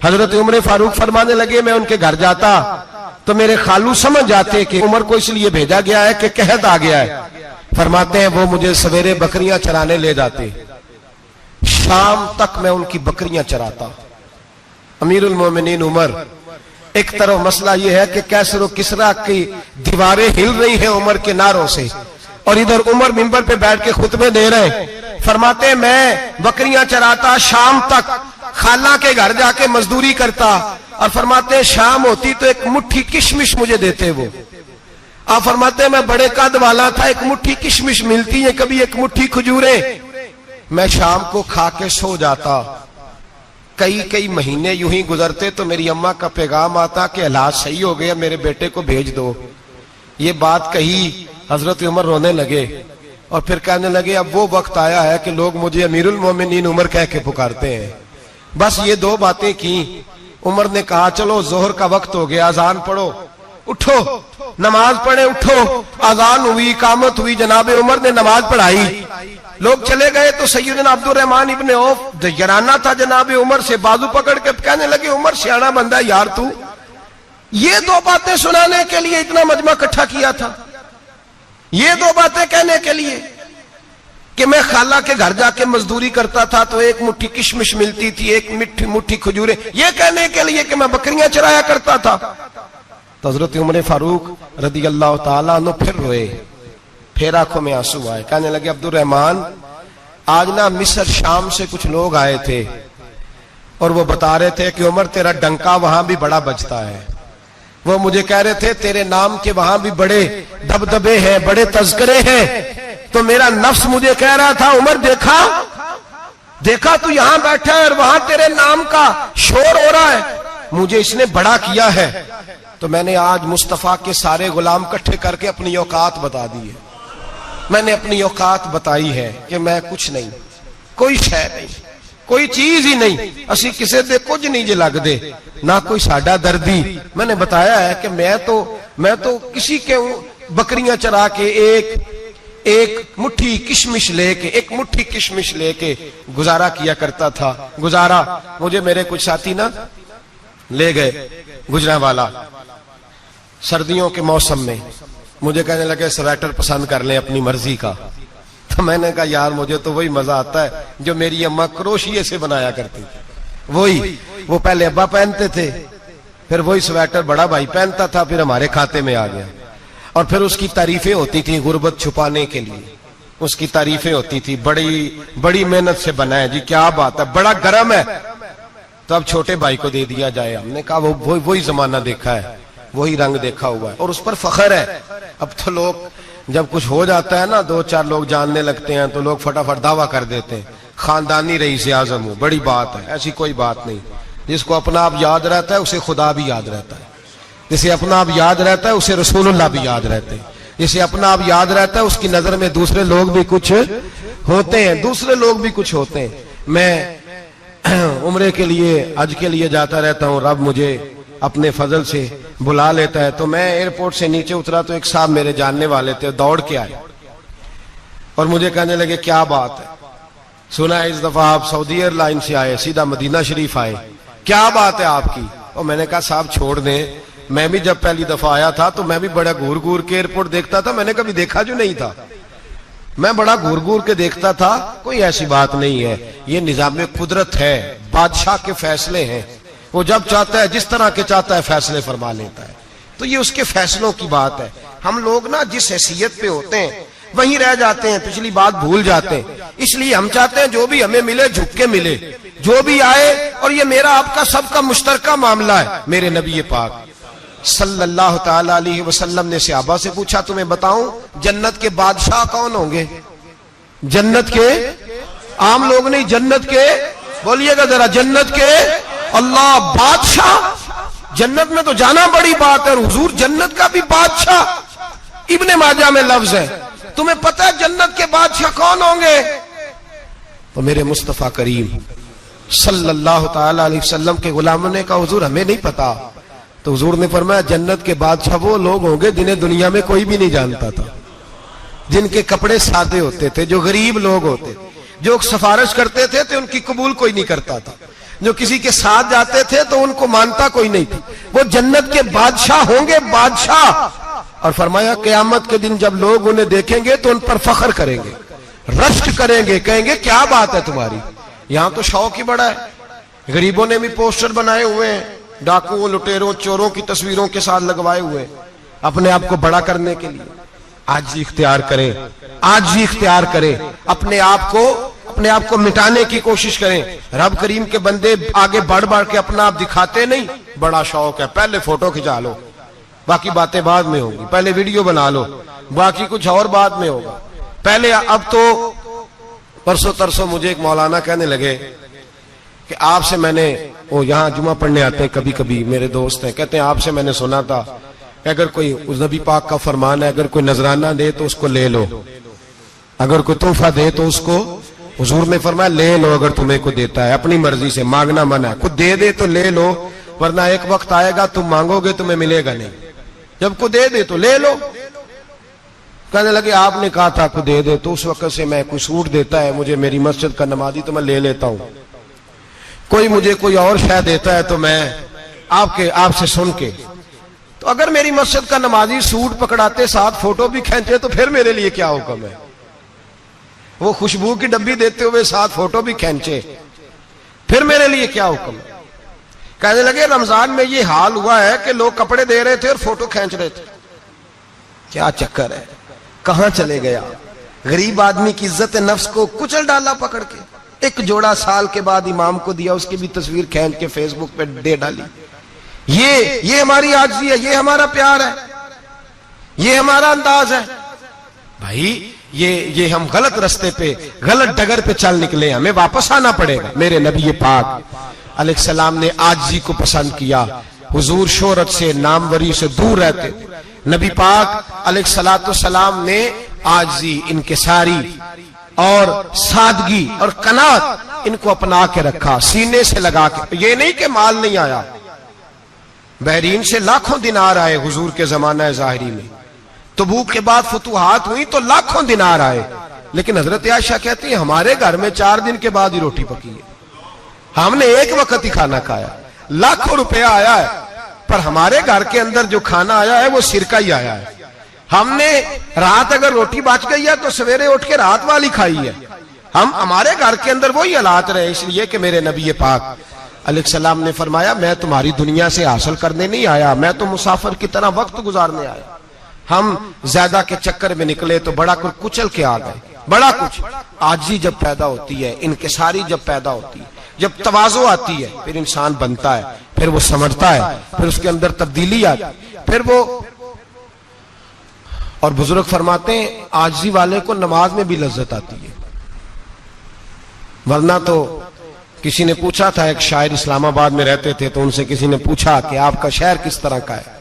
हजरत उमर फारूक फरमाने लगे, मैं उनके घर जाता तो मेरे खालू समझ जाते कि उमर को इसलिए भेजा गया है कि कहत आ गया है। फरमाते हैं वो मुझे सवेरे बकरियां चराने ले जाते, शाम तक मैं उनकी बकरियां चराता। अमीरुल मोमिनीन उमर, एक तरफ मसला यह है कि कैसर और किसरा की दीवारें हिल रही हैं उमर के नारों से, और इधर उमर मिंबर पे बैठ के खुतबे दे रहे हैं। फरमाते हैं मैं बकरियां चराता, शाम तक खाला के घर जाके मजदूरी करता, और फरमाते हैं शाम होती तो एक मुट्ठी किशमिश मुझे देते वो। आप फरमाते हैं मैं बड़े कद वाला था, एक मुट्ठी किशमिश मिलती है, कभी एक मुट्ठी खजूरें, मैं शाम को खा के सो जाता। कई महीने यूं ही गुजरते तो मेरी अम्मा का पैगाम आता कि हालात सही हो गया, मेरे बेटे को भेज दो। ये बात कही, हजरत उमर रोने लगे और फिर कहने लगे, अब वो वक्त आया है कि लोग मुझे अमीरुल मोमिनीन उमर कह के पुकारते हैं। बस ये 2 बातें की। उमर ने कहा चलो जोहर का वक्त हो गया, अजान पढ़ो, उठो नमाज पढ़े, उठो। अजान हुई, इकामत हुई, जनाब उमर ने नमाज पढ़ाई, लोग चले गए। तो सैयदना अब्दुर रहमान इब्ने औफ जराना था जनाब उमर से, बाजू पकड़ के कहने लगे, उमर सियाना बंदा यार, तू ये 2 बातें सुनाने के लिए इतना मजमा इकट्ठा किया था, ये 2 बातें कहने के लिए कि मैं खाला के घर जाके मजदूरी करता था तो एक मुट्ठी किशमिश मिलती थी, एक मुट्ठी खजूरें, ये कहने के लिए कि मैं बकरियां चराया करता था। तो हजरत उमर फारूक रदी अल्लाह तआला अन्हु फिर रोए, फिर आंखों में आंसू आए। कहने लगे, अब्दुर रहमान आज ना मिस्र शाम से कुछ लोग आए थे और वो बता रहे थे कि उमर तेरा डंका वहां भी बड़ा बजता है, वो मुझे कह रहे थे तेरे नाम के वहां भी बड़े दबदबे हैं, बड़े तज़किरे हैं। तो मेरा नफ्स मुझे कह रहा था उमर देखा तू यहां बैठा है और वहां तेरे नाम का शोर हो रहा है, मुझे इसने बड़ा किया है। तो मैंने आज मुस्तफा के सारे गुलाम इकट्ठे करके अपनी औकात बता दी है। मैंने अपनी औकात बताई है कि मैं कुछ नहीं, कोई शय नहीं, कोई चीज ही नहीं, असी किसी दे कुछ नहीं जे लगदे, ना कोई साडा दर्दी। मैंने बताया है कि मैं तो किसी के बकरियां चरा के एक मुट्ठी किशमिश लेके गुजारा किया करता था। गुजारा मुझे मेरे कुछ साथी ना ले गए गुजरांवाला सर्दियों के मौसम में, मुझे कहने लगे स्वेटर पसंद कर ले अपनी मर्जी का। तो मैंने कहा यार मुझे तो वही मजा आता है जो मेरी अम्मा क्रोशिये से बनाया करती थी, वही वो पहले अब्बा पहनते थे, फिर वही स्वेटर बड़ा भाई पहनता था, फिर हमारे खाते में आ गया। और फिर उसकी तारीफें होती थी गुर्बत छुपाने के लिए, उसकी तारीफें होती थी, बड़ी मेहनत से बना है जी, क्या बात है, बड़ा गर्म है, तो अब छोटे भाई को दे दिया जाए। हमने कहा वही जमाना देखा है, वही रंग देखा हुआ है और उस पर फख्र है। अब तो लोग जब कुछ हो जाता है ना, 2-4 लोग जानने लगते हैं तो लोग फटाफट दावा कर देते हैं खानदानी रईस आजम हो, बड़ी बात है। ऐसी कोई बात नहीं, जिसको अपना आप याद रहता है उसे खुदा भी याद रहता है, जिसे अपना आप याद रहता है उसे रसूलुल्लाह भी याद रहते हैं, जिसे अपना आप याद रहता है उसकी नजर में दूसरे लोग भी कुछ होते हैं। मैं उम्रे के लिए, हज के लिए जाता रहता हूँ, रब मुझे अपने फजल से बुला लेता है। तो मैं एयरपोर्ट से नीचे उतरा तो एक साहब मेरे जानने वाले थे, दौड़ के आए और मुझे कहने लगे क्या बात है, सुना है इस दफा आप सऊदी एयरलाइन से आए, सीधा मदीना शरीफ आए, क्या बात है आपकी। और मैंने कहा साहब छोड़ दें, मैं भी जब पहली दफा आया था तो मैं भी बड़ा घूर घूर के एयरपोर्ट देखता था, मैंने कभी देखा जो नहीं था, मैं बड़ा घूर घूर के देखता था, कोई ऐसी बात नहीं है, ये निजाम कुदरत है, बादशाह के फैसले हैं, वो जब चाहता है जिस तरह के चाहता है फैसले फरमा लेता है, तो ये उसके फैसलों की बात है। हम लोग ना जिस हैसियत पे होते हैं वहीं रह जाते हैं, पिछली बात भूल जाते हैं। इसलिए हम चाहते हैं जो भी हमें मिले झुक के मिले, जो भी आए, और ये मेरा आपका सबका मुश्तरका मामला है। मेरे नबी पाक सल्लल्लाहु ताला अलैहि वसल्लम ने सहाबा से पूछा तुम्हें बताऊं जन्नत के बादशाह कौन होंगे? जन्नत के आम लोग नहीं, जन्नत के, बोलिएगा जरा, जन्नत के अल्लाह बादशाह। जन्नत में तो जाना बड़ी बात है, हुजूर जन्नत का भी बादशाह, इब्ने माजा में लफ्ज है, तुम्हें पता है जन्नत के बादशाह कौन होंगे? तो मेरे मुस्तफा करीम सल्लल्लाहु ताला अलैहि वसल्लम के गुलामों ने कहा हुजूर हमें नहीं पता। तो हुजूर ने फरमाया जन्नत के बादशाह वो लोग होंगे जिन्हें दुनिया में कोई भी नहीं जानता था, जिनके कपड़े सादे होते थे, जो गरीब लोग होते, जो सिफारिश करते थे तो उनकी कबूल कोई नहीं करता था, जो किसी के साथ जाते थे तो उनको मानता कोई नहीं था, वो जन्नत के बादशाह होंगे, बादशाह। और फरमाया क़यामत के दिन जब लोग उन्हें देखेंगे तो उन पर फख्र करेंगे, रश्क करेंगे, कहेंगे क्या बात है तुम्हारी। यहां तो शौक ही बड़ा है, गरीबों ने भी पोस्टर बनाए हुए हैं, डाकुओं, लुटेरों, चोरों की तस्वीरों के साथ लगवाए हुए, अपने आप को बड़ा करने के लिए। आज ही इख्तियार करें, आज ही इख्तियार करें, अपने आप को मिटाने की कोशिश करें। रब करीम के बंदे आगे बढ़ बढ़ के अपना आप दिखाते नहीं, बड़ा शौक है, पहले फोटो खिंचा लो, बाकी बातें बाद में होगी, पहले वीडियो बना लो, बाकी कुछ और बाद में होगा। पहले अब तो परसों तरसों मुझे एक मौलाना कहने लगे कि आपसे मैंने, वो यहाँ जुमा पढ़ने आते हैं कभी कभी, मेरे दोस्त हैं, कहते हैं आपसे मैंने सुना था कि अगर कोई, उस नबी पाक का फरमान है, अगर कोई नजराना दे तो उसको ले लो, अगर कोई तोहफा दे तो उसको, हुजूर ने फरमाया ले लो, अगर तुम्हें को देता है अपनी मर्जी से, मांगना मना है, खुद दे तो ले लो, वरना एक वक्त आएगा तुम मांगोगे तुम्हें मिलेगा नहीं, जब को दे तो ले लो। कहने लगे आपने कहा था को दे तो उस वक्त से मैं, कोई सूट देता है मुझे मेरी मस्जिद का नमाजी तो मैं ले लेता हूं, कोई मुझे कोई और शय देता है तो मैं आपसे सुन के, तो अगर मेरी मस्जिद का नमाजी सूट पकड़ाते साथ फोटो भी खींचे तो फिर मेरे लिए क्या हुक्म है? वो खुशबू की डब्बी देते हुए साथ फोटो भी खींचे, फिर मेरे लिए क्या हुक्म है? कहने लगे रमजान में ये हाल हुआ है कि लोग कपड़े दे रहे थे और फोटो खींच रहे थे, क्या चक्कर है, कहां चले गया? गरीब आदमी की इज्जत नफ्स को कुचल डाला पकड़ के। एक जोड़ा साल के बाद इमाम को दिया, उसकी भी तस्वीर खींच के फेसबुक पे दे डाली। ये हमारी आजिज़ी है, ये हमारा प्यार है, ये हमारा अंदाज है। भाई ये हम गलत रास्ते पे, गलत डगर पे चल निकले, हमें वापस आना पड़ेगा। मेरे नबी पाक अलैहिस्सलाम ने आजिज़ी को पसंद किया। हुजूर शोहरत से, नामवरी से दूर रहते। नबी पाक अलैहिस्सलाम ने आजिज़ी, इनकिसारी और सादगी और कनात इनको अपना के रखा, सीने से लगा के। ये नहीं कि माल नहीं आया, बहरीन से लाखों दिनार आए हुजूर के जमाना ज़ाहिरी में। तबूक के बाद फतूहात हुई तो लाखों दिनार आए, लेकिन हजरत आयशा कहती है हमारे घर में 4 दिन के बाद ही रोटी पकी है, हमने एक वक्त ही खाना खाया। लाखों रुपया आया है, पर हमारे घर के अंदर जो खाना आया है वो सिरका ही आया है। हमने रात अगर रोटी बच गई है तो सवेरे उठ के रात वाली खाई है। हमारे घर के अंदर वही हालात रहे, इसलिए कि मेरे नबी पाक अलैहिस्सलाम ने फरमाया मैं तुम्हारी दुनिया से हासिल करने नहीं आया, मैं तो मुसाफिर की तरह वक्त गुजारने आया। हम ज्यादा के चक्कर में निकले तो बड़ा कुछ कुचल के आ गए। बड़ा कुछ आजी जब पैदा होती है, इनकिसारी जब पैदा होती है, जब तवाज़ो आती है, फिर इंसान बनता है, फिर वो समझता है, फिर उसके अंदर तब्दीली आती है, फिर वो। और बुजुर्ग फरमाते हैं आजी वाले को नमाज में भी लज्जत आती है, वरना तो किसी ने पूछा था, एक शायर इस्लामाबाद में रहते थे, तो उनसे किसी ने पूछा कि आपका शहर किस तरह का है।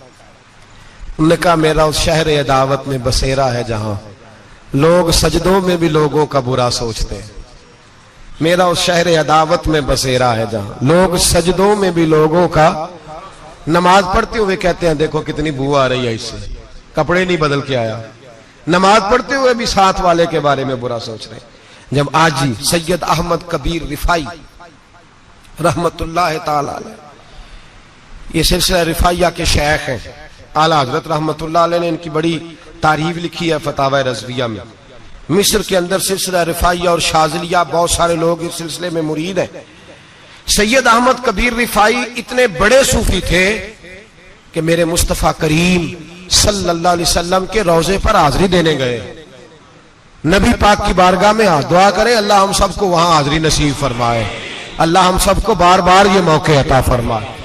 उन्होंने कहा मेरा उस शहर अदावत में बसेरा है जहां लोग सजदों में भी लोगों का बुरा सोचते हैं। मेरा उस शहर अदावत में बसेरा है जहां लोग सजदों में भी लोगों का, नमाज पढ़ते हुए कहते हैं देखो कितनी बू आ रही है इससे, कपड़े नहीं बदल के आया, नमाज पढ़ते हुए भी साथ वाले के बारे में बुरा सोच रहे। जब आजी सैयद अहमद कबीर रिफाई रहमतुल्लाह ताला अलैह, ये सिलसिला रिफाइया के शेख हैं, आला हजरत रहमतुल्लाह अलैह ने इनकी बड़ी तारीफ लिखी है फतावा रज़विया में। मिस्र के अंदर सिलसिला रिफाइया और शाज़िलिया, बहुत सारे लोग इस सिलसिले में मुरीद हैं। सैयद अहमद कबीर रिफाई इतने बड़े सूफी थे कि मेरे मुस्तफ़ा करीम सल्लल्लाहु अलैहि वसल्लम के रोजे पर हाजिरी देने गए। नबी पाक की बारगाह में हाथ दुआ करें, अल्लाह हम सबको वहां हाजिरी नसीब फरमाए, अल्लाह हम सबको बार बार ये मौके अता फरमाए।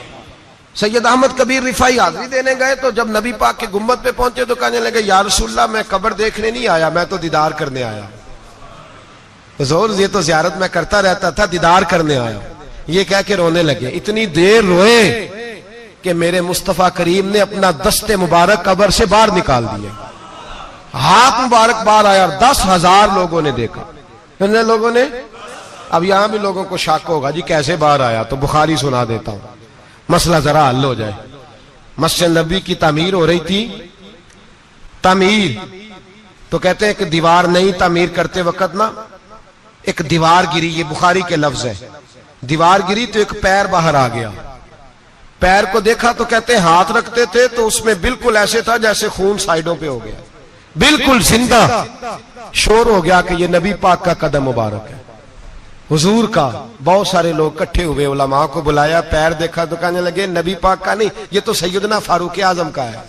सैयद अहमद कबीर रिफाई हाजिरी देने गए तो जब नबी पाक के गुम्बद पे पहुंचे तो कहने लगे या रसूलल्लाह मैं कब्र देखने नहीं आया, मैं तो दीदार करने आया। हुजूर ये तो ज़ियारत में करता रहता था, दीदार करने आया। ये कह के रोने लगे। इतनी देर रोए कि मेरे मुस्तफ़ा करीम ने अपना दस्ते मुबारक कब्र से बाहर निकाल दिए, हाथ मुबारक बाहर आया और 10,000 लोगों ने देखा। कितने लोगों ने? अब यहां भी लोगों को शक होगा जी कैसे बाहर आया, तो बुखारी सुना देता हूं, मसला जरा हल हो जाए। मस्जिद नबी की तामीर हो रही थी, तामीर तो कहते हैं कि दीवार नहीं, तामीर करते वक्त ना एक दीवार गिरी, ये बुखारी के लफ्ज है। दीवार गिरी तो एक पैर बाहर आ गया, पैर को देखा तो कहते हैं हाथ रखते थे तो उसमें बिल्कुल ऐसे था जैसे खून साइडों पे हो गया, बिल्कुल जिंदा। शोर हो गया कि ये नबी पाक का कदम मुबारक है, हुजूर का। बहुत सारे लोग इकट्ठे हुए, उलमा को बुलाया, पैर देखा तो कहने लगे नबी पाक का नहीं, ये तो सैयदना फारूक आजम का है।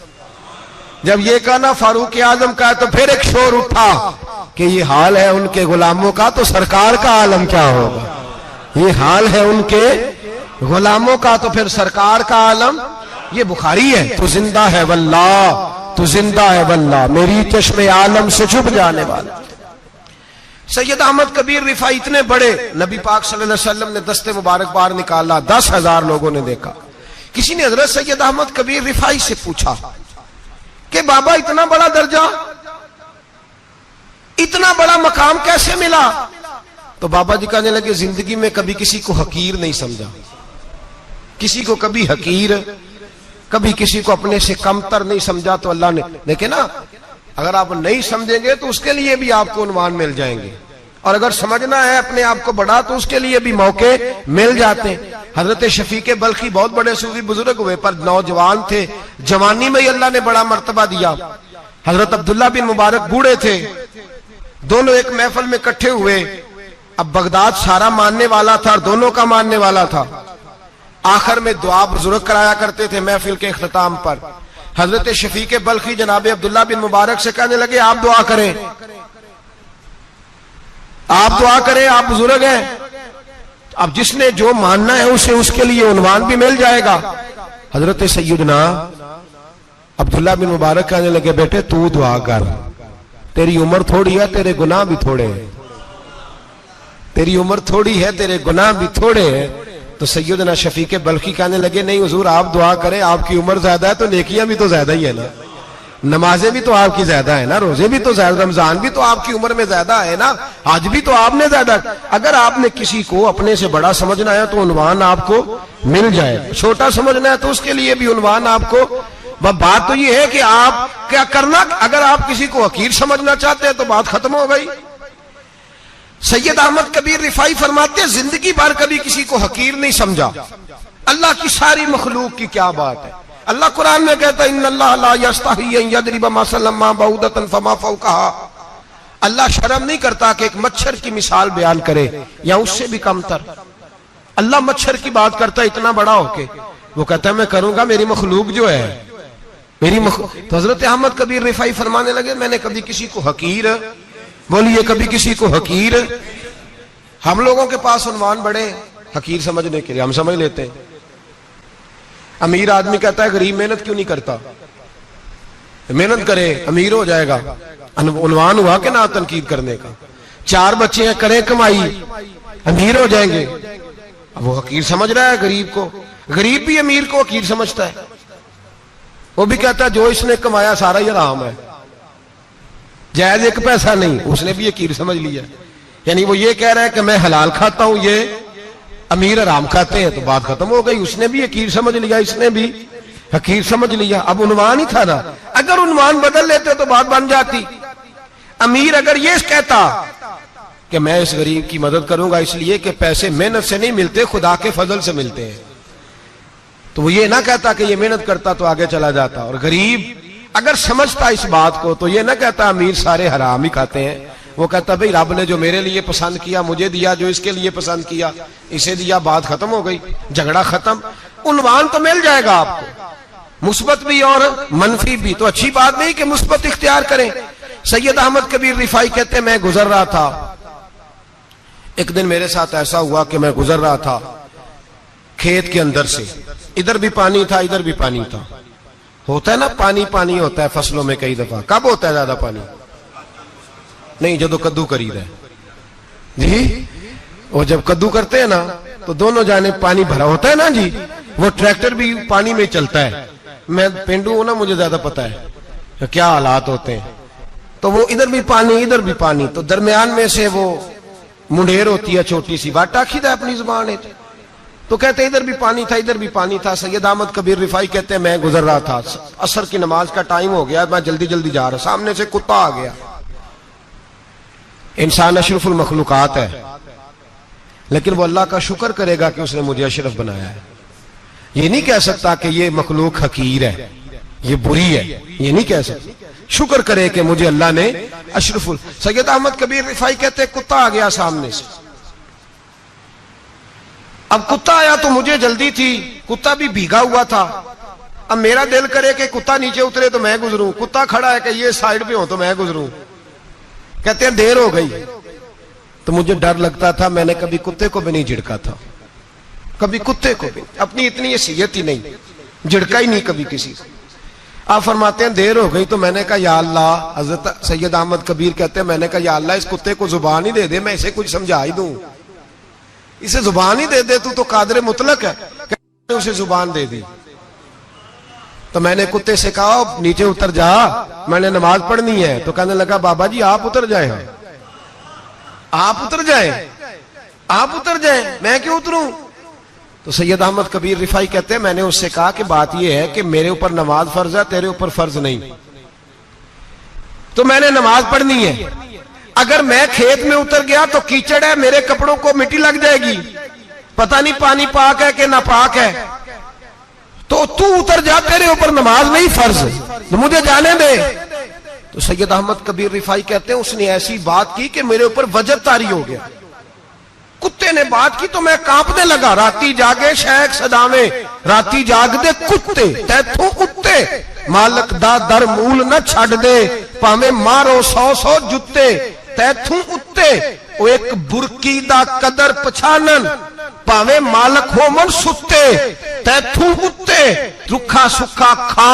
जब ये कहा ना फारूक आजम का है तो फिर एक शोर उठा कि ये हाल है उनके गुलामों का, तो सरकार का आलम क्या होगा। ये हाल है उनके गुलामों का तो फिर सरकार का आलम। ये बुखारी है। तो जिंदा है वल्लाह, तो जिंदा है वल्लाह, मेरी चश्मे आलम से छुप जाने वाला। सैयद अहमद कबीर रिफाई इतने बड़े, नबी पाक सल्लल्लाहु अलैहि वसल्लम ने दस्ते मुबारक बाहर निकाला, 10,000 लोगों ने देखा। किसी ने हजरत सैयद अहमद कबीर रिफाई से पूछा कि बाबा इतना बड़ा दर्जा, इतना बड़ा मकाम कैसे मिला? तो बाबा जी कहने लगे जिंदगी में कभी किसी को हकीर नहीं समझा, किसी को कभी हकीर, कभी किसी को अपने से कमतर नहीं समझा। तो अल्लाह ने देखे ना, अगर आप नहीं समझेंगे तो उसके लिए भी आपको उन्वान मिल जाएंगे, और अगर समझना है अपने आप को बड़ा तो उसके लिए भी मौके मिल जाते हैं। हजरत शफीक बल्खी बहुत बड़े सूफी बुजुर्ग हुए, पर नौजवान थे, जवानी में ही अल्लाह ने बड़ा मर्तबा दिया। हजरत अब्दुल्ला बिन मुबारक बूढ़े थे, दोनों एक महफिल में इकट्ठे हुए। अब बगदाद सारा मानने वाला था और दोनों का मानने वाला था। आखिर में दुआ बुजुर्ग कराया करते थे महफिल के इख्तिताम पर। हजरत शफीक बल्खी जनाब अब्दुल्ला बिन मुबारक से कहने लगे आप दुआ करें, आप दुआ करें, आप बुजुर्ग हैं। अब जिसने जो मानना है उसे उसके लिए उन्वान भी मिल जाएगा। हजरत सैयदना अब्दुल्ला बिन मुबारक कहने लगे, बेटे तू दुआ कर, तेरी उम्र थोड़ी है, तेरे गुनाह भी थोड़े हैं, तेरी उम्र थोड़ी है, तेरे गुनाह भी थोड़े हैं। तो सैयदना शफीक बल्खी कहने लगे, नहीं हुजूर आप दुआ करें, आपकी उम्र ज्यादा है तो नेकियां भी तो ज्यादा ही है ना, नमाजें भी तो आपकी ज्यादा है ना, रोजे भी तो ज्यादा, रमजान भी तो आपकी उम्र में ज्यादा है ना, आज भी तो आपने ज्यादा। अगर आपने किसी को अपने से बड़ा समझना है तो उन्वान आपको मिल जाए, छोटा समझना है तो उसके लिए भी उन्वान आपको। बात तो ये है कि आप क्या करना, अगर आप किसी को हकीर समझना चाहते हैं तो बात खत्म हो गई। सैयद अहमद कबीर रिफाई फरमाते हैं, जिंदगी भर कभी किसी को हकीर नहीं समझा। अल्लाह की सारी मखलूक की क्या बात है। अल्लाह कुरान में कहता है, इन्नल्लाह ला यस्तही अन यदरिब मसलन मा बऊदतन फमा फौकहा। अल्लाह शर्म नहीं करता कि एक मच्छर की मिसाल बयान करे या उससे भी कमतर। अल्लाह मच्छर की बात करता है इतना बड़ा होके, वो कहता है मैं करूंगा, मेरी मखलूक जो है मेरी तो हजरत अहमद कबीर रिफाई फरमाने लगे, मैंने कभी किसी को हकीर, बोलिए कभी किसी को हकीर। हम लोगों के पास उन्वान बड़े हकीर समझने के लिए, हम समझ लेते हैं। अमीर आदमी कहता है गरीब मेहनत क्यों नहीं करता, मेहनत करे अमीर हो जाएगा, उन्वान हुआ कि ना तनकीद करने का। 4 बच्चे हैं, करें कमाई, अमीर हो जाएंगे। अब वो हकीर समझ रहा है गरीब को, गरीब भी अमीर को हकीर समझता है। वो भी कहता है जो इसने कमाया सारा ही हराम है, जायज एक पैसा नहीं, उसने भी हकीर समझ लिया। यानी वो ये कह रहा है कि मैं हलाल खाता हूं, ये अमीर हराम खाते हैं, तो बात खत्म हो गई। उसने भी हकीर समझ लिया, इसने भी हकीर समझ लिया। अब उन्वान ही था ना, अगर उन्वान बदल लेते तो बात बन जाती। अमीर अगर ये कहता कि मैं इस गरीब की मदद करूंगा इसलिए कि पैसे मेहनत से नहीं मिलते, खुदा के फजल से मिलते हैं, तो वो ये ना कहता कि ये मेहनत करता तो आगे चला जाता। और गरीब अगर समझता इस बात को तो ये ना कहता अमीर सारे हराम ही खाते हैं, वो कहता भाई रब ने जो मेरे लिए पसंद किया मुझे दिया, जो इसके लिए पसंद किया इसे दिया, बात खत्म हो गई, झगड़ा खत्म। उन्वान तो मिल जाएगा आपको, मुस्बत भी और मनफी भी। तो अच्छी बात नहीं कि मुस्बत इख्तियार करें। सैयद अहमद कबीर रिफाई कहते मैं गुजर रहा था, एक दिन मेरे साथ ऐसा हुआ कि मैं गुजर रहा था खेत के अंदर से, इधर भी पानी था इधर भी पानी था। होता है ना पानी पानी होता है फसलों में कई दफा। कब होता है ज्यादा पानी? नहीं, जब कद्दू करी है जी, और जब कद्दू करते हैं ना तो दोनों जाने पानी भरा होता है ना जी, वो ट्रैक्टर भी पानी में चलता है। मैं पेंडू हूं ना, मुझे ज्यादा पता है क्या हालात होते हैं। तो वो इधर भी पानी इधर भी पानी, तो दरमियान में से वो मुंडेर होती है छोटी सी, वाटा खीदा अपनी जुबान है। तो कहते इधर भी पानी था इधर भी पानी था। सैयद अहमद कबीर रिफाई कहते हैं मैं गुजर रहा था, असर की नमाज का टाइम हो गया, मैं जल्दी जल्दी जा रहा, सामने से कुत्ता आ गया। इंसान अशरफुल मखलूकात है, लेकिन वो अल्लाह का शुक्र करेगा कि उसने मुझे अशरफ बनाया है। ये नहीं कह सकता कि ये मखलूक हकीर है, ये बुरी है, ये नहीं कह सकता। शुक्र करे कि मुझे अल्लाह ने अशरफुल। सैयद अहमद कबीर रिफाई कहते हैं कुत्ता आ गया सामने से। अब कुत्ता आया तो मुझे जल्दी थी, कुत्ता भी भीगा हुआ था। अब मेरा दिल करे कि कुत्ता नीचे उतरे तो मैं गुजरूं, कुत्ता खड़ा है कि ये साइड पे हो तो मैं गुजरूं। कहते हैं देर हो गई तो मुझे डर लगता था, मैंने कभी कुत्ते को भी नहीं झिड़का था, कभी कुत्ते को भी, अपनी इतनी हैसियत ही नहीं, झिड़का ही नहीं कभी किसी को। आप फरमाते हैं देर हो गई तो मैंने कहा या अल्लाह, हजरत सैयद अहमद कबीर कहते हैं मैंने कहा या अल्लाह इस कुत्ते को जुबान ही दे दे, मैं इसे कुछ समझा ही दूं, इसे जुबान ही दे दे, तू तो कादरे मुतलक है। उसे जुबान दे दी। तो मैंने कुत्ते से कहा नीचे उतर जा, मैंने नमाज पढ़नी है। तो कहने लगा बाबा जी आप उतर जाए, आप उतर जाए, आप उतर जाए, मैं क्यों उतरूं? तो सैयद अहमद कबीर रिफाई कहते हैं मैंने उससे कहा कि बात यह है कि मेरे ऊपर नमाज फर्ज है, तेरे ऊपर फर्ज नहीं, तो मैंने नमाज पढ़नी है। अगर मैं खेत में उतर गया तो कीचड़ है, मेरे कपड़ों को मिट्टी लग जाएगी, पता नहीं पानी पाक है कि नापाक है, तो तू उतर जा, तेरे ऊपर नमाज नहीं फर्ज, तो मुझे जाने दे। तो सैयद अहमद कबीर रिफाई कहते हैं उसने ऐसी बात की कि मेरे ऊपर वजह तारी हो गया। कुत्ते ने बात की तो मैं कांपने लगा। राती जागे शेख सदावे, राती जाग दे कुत्ते, तैथों उत्ते मालक दा दर मूल न छड़ दे, भावे मारो 100 जुत्ते, तैथों उत्ते ओ एक बुरकी दा कदर पछानन, भावे मालक होमन सुत्ते, तैथों उत्ते रुखा सुखा खा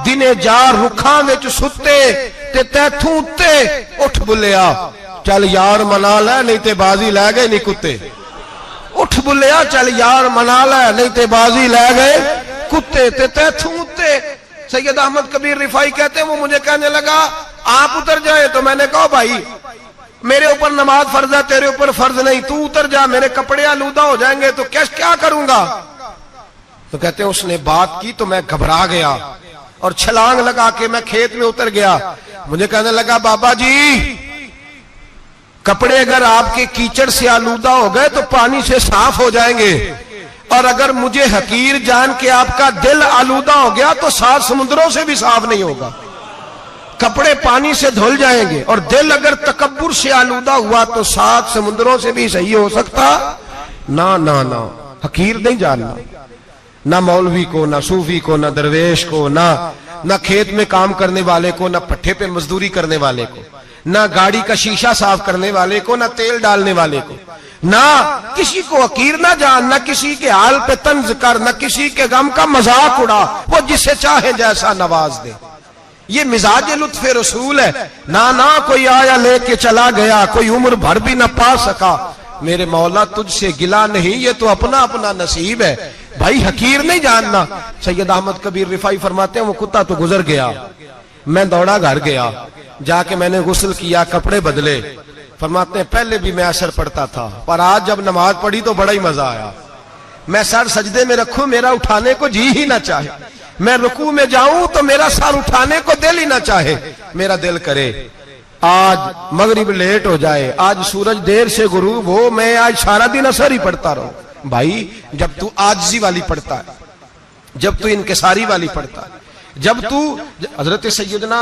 दिने जार रुखा विच सुते ते तैथों उत्ते उठ बुलिया चल यार मना लै नहीं ते बाजी लै गए नहीं कुत्ते। उठ बुलिया चल यार मना लै नहीं ते बाजी लै गए कुत्ते ते तैथों उत्ते। सैयद अहमद कबीर रिफाई कहते हैं वो मुझे कहने लगा आप उतर जाए, तो मैंने कहा भाई मेरे ऊपर नमाज फर्ज है, तेरे ऊपर फर्ज नहीं, तू उतर जा, मेरे कपड़े आलूदा हो जाएंगे तो क्या करूंगा। तो कहते हैं उसने बात की तो मैं घबरा गया और छलांग लगा के मैं खेत में उतर गया। मुझे कहने लगा बाबा जी कपड़े अगर आपके कीचड़ से आलूदा हो गए तो पानी से साफ हो जाएंगे, और अगर मुझे हकीर जान के आपका दिल आलूदा हो गया तो 7 समुद्रों से भी साफ नहीं होगा। कपड़े पानी से धुल जाएंगे और दिल अगर तकब्बुर से आलूदा हुआ तो 7 समुद्रों से भी सही हो सकता ना ना ना। हकीर नहीं जानना, ना मौलवी को, ना सूफी को, ना दरवेश को, ना खेत में काम करने वाले को, ना पट्टे पे मजदूरी करने वाले को, ना गाड़ी का शीशा साफ करने वाले को, ना तेल डालने वाले को, ना किसी को हकीर ना जान, ना किसी के हाल पे तंज कर, ना किसी के गम का मजाक उड़ा, वो जिसे चाहे जैसा नवाज दे। ये मिजाज लुत्फ रसूल है। ना ना कोई आया लेके चला गया, कोई उम्र भर भी ना पा सका, मेरे मौला तुझसे गिला नहीं, ये तो अपना अपना नसीब है। भाई हकीर नहीं जानना। सैयद अहमद कबीर रिफाई फरमाते हैं वो कुत्ता तो गुजर गया, मैं दौड़ा घर गया, जाके मैंने गुस्ल किया, कपड़े बदले। फरमाते हैं पहले भी मैं असर पढ़ता था, पर आज जब नमाज पढ़ी तो बड़ा ही मजा आया। मैं सर सजदे में रखूं मेरा उठाने को जी ही ना चाहे, मैं रुकू में जाऊं तो मेरा सर उठाने को दिल ही ना चाहे। मेरा दिल करे आज मगरिब लेट हो जाए, आज सूरज देर से गुरूब हो, मैं आज सारा दिन असर ही पढ़ता रहूं। भाई जब तू आजिज़ी वाली पढ़ता है, जब तू इनकिसारी वाली पढ़ता है, जब तू हजरत सैयदना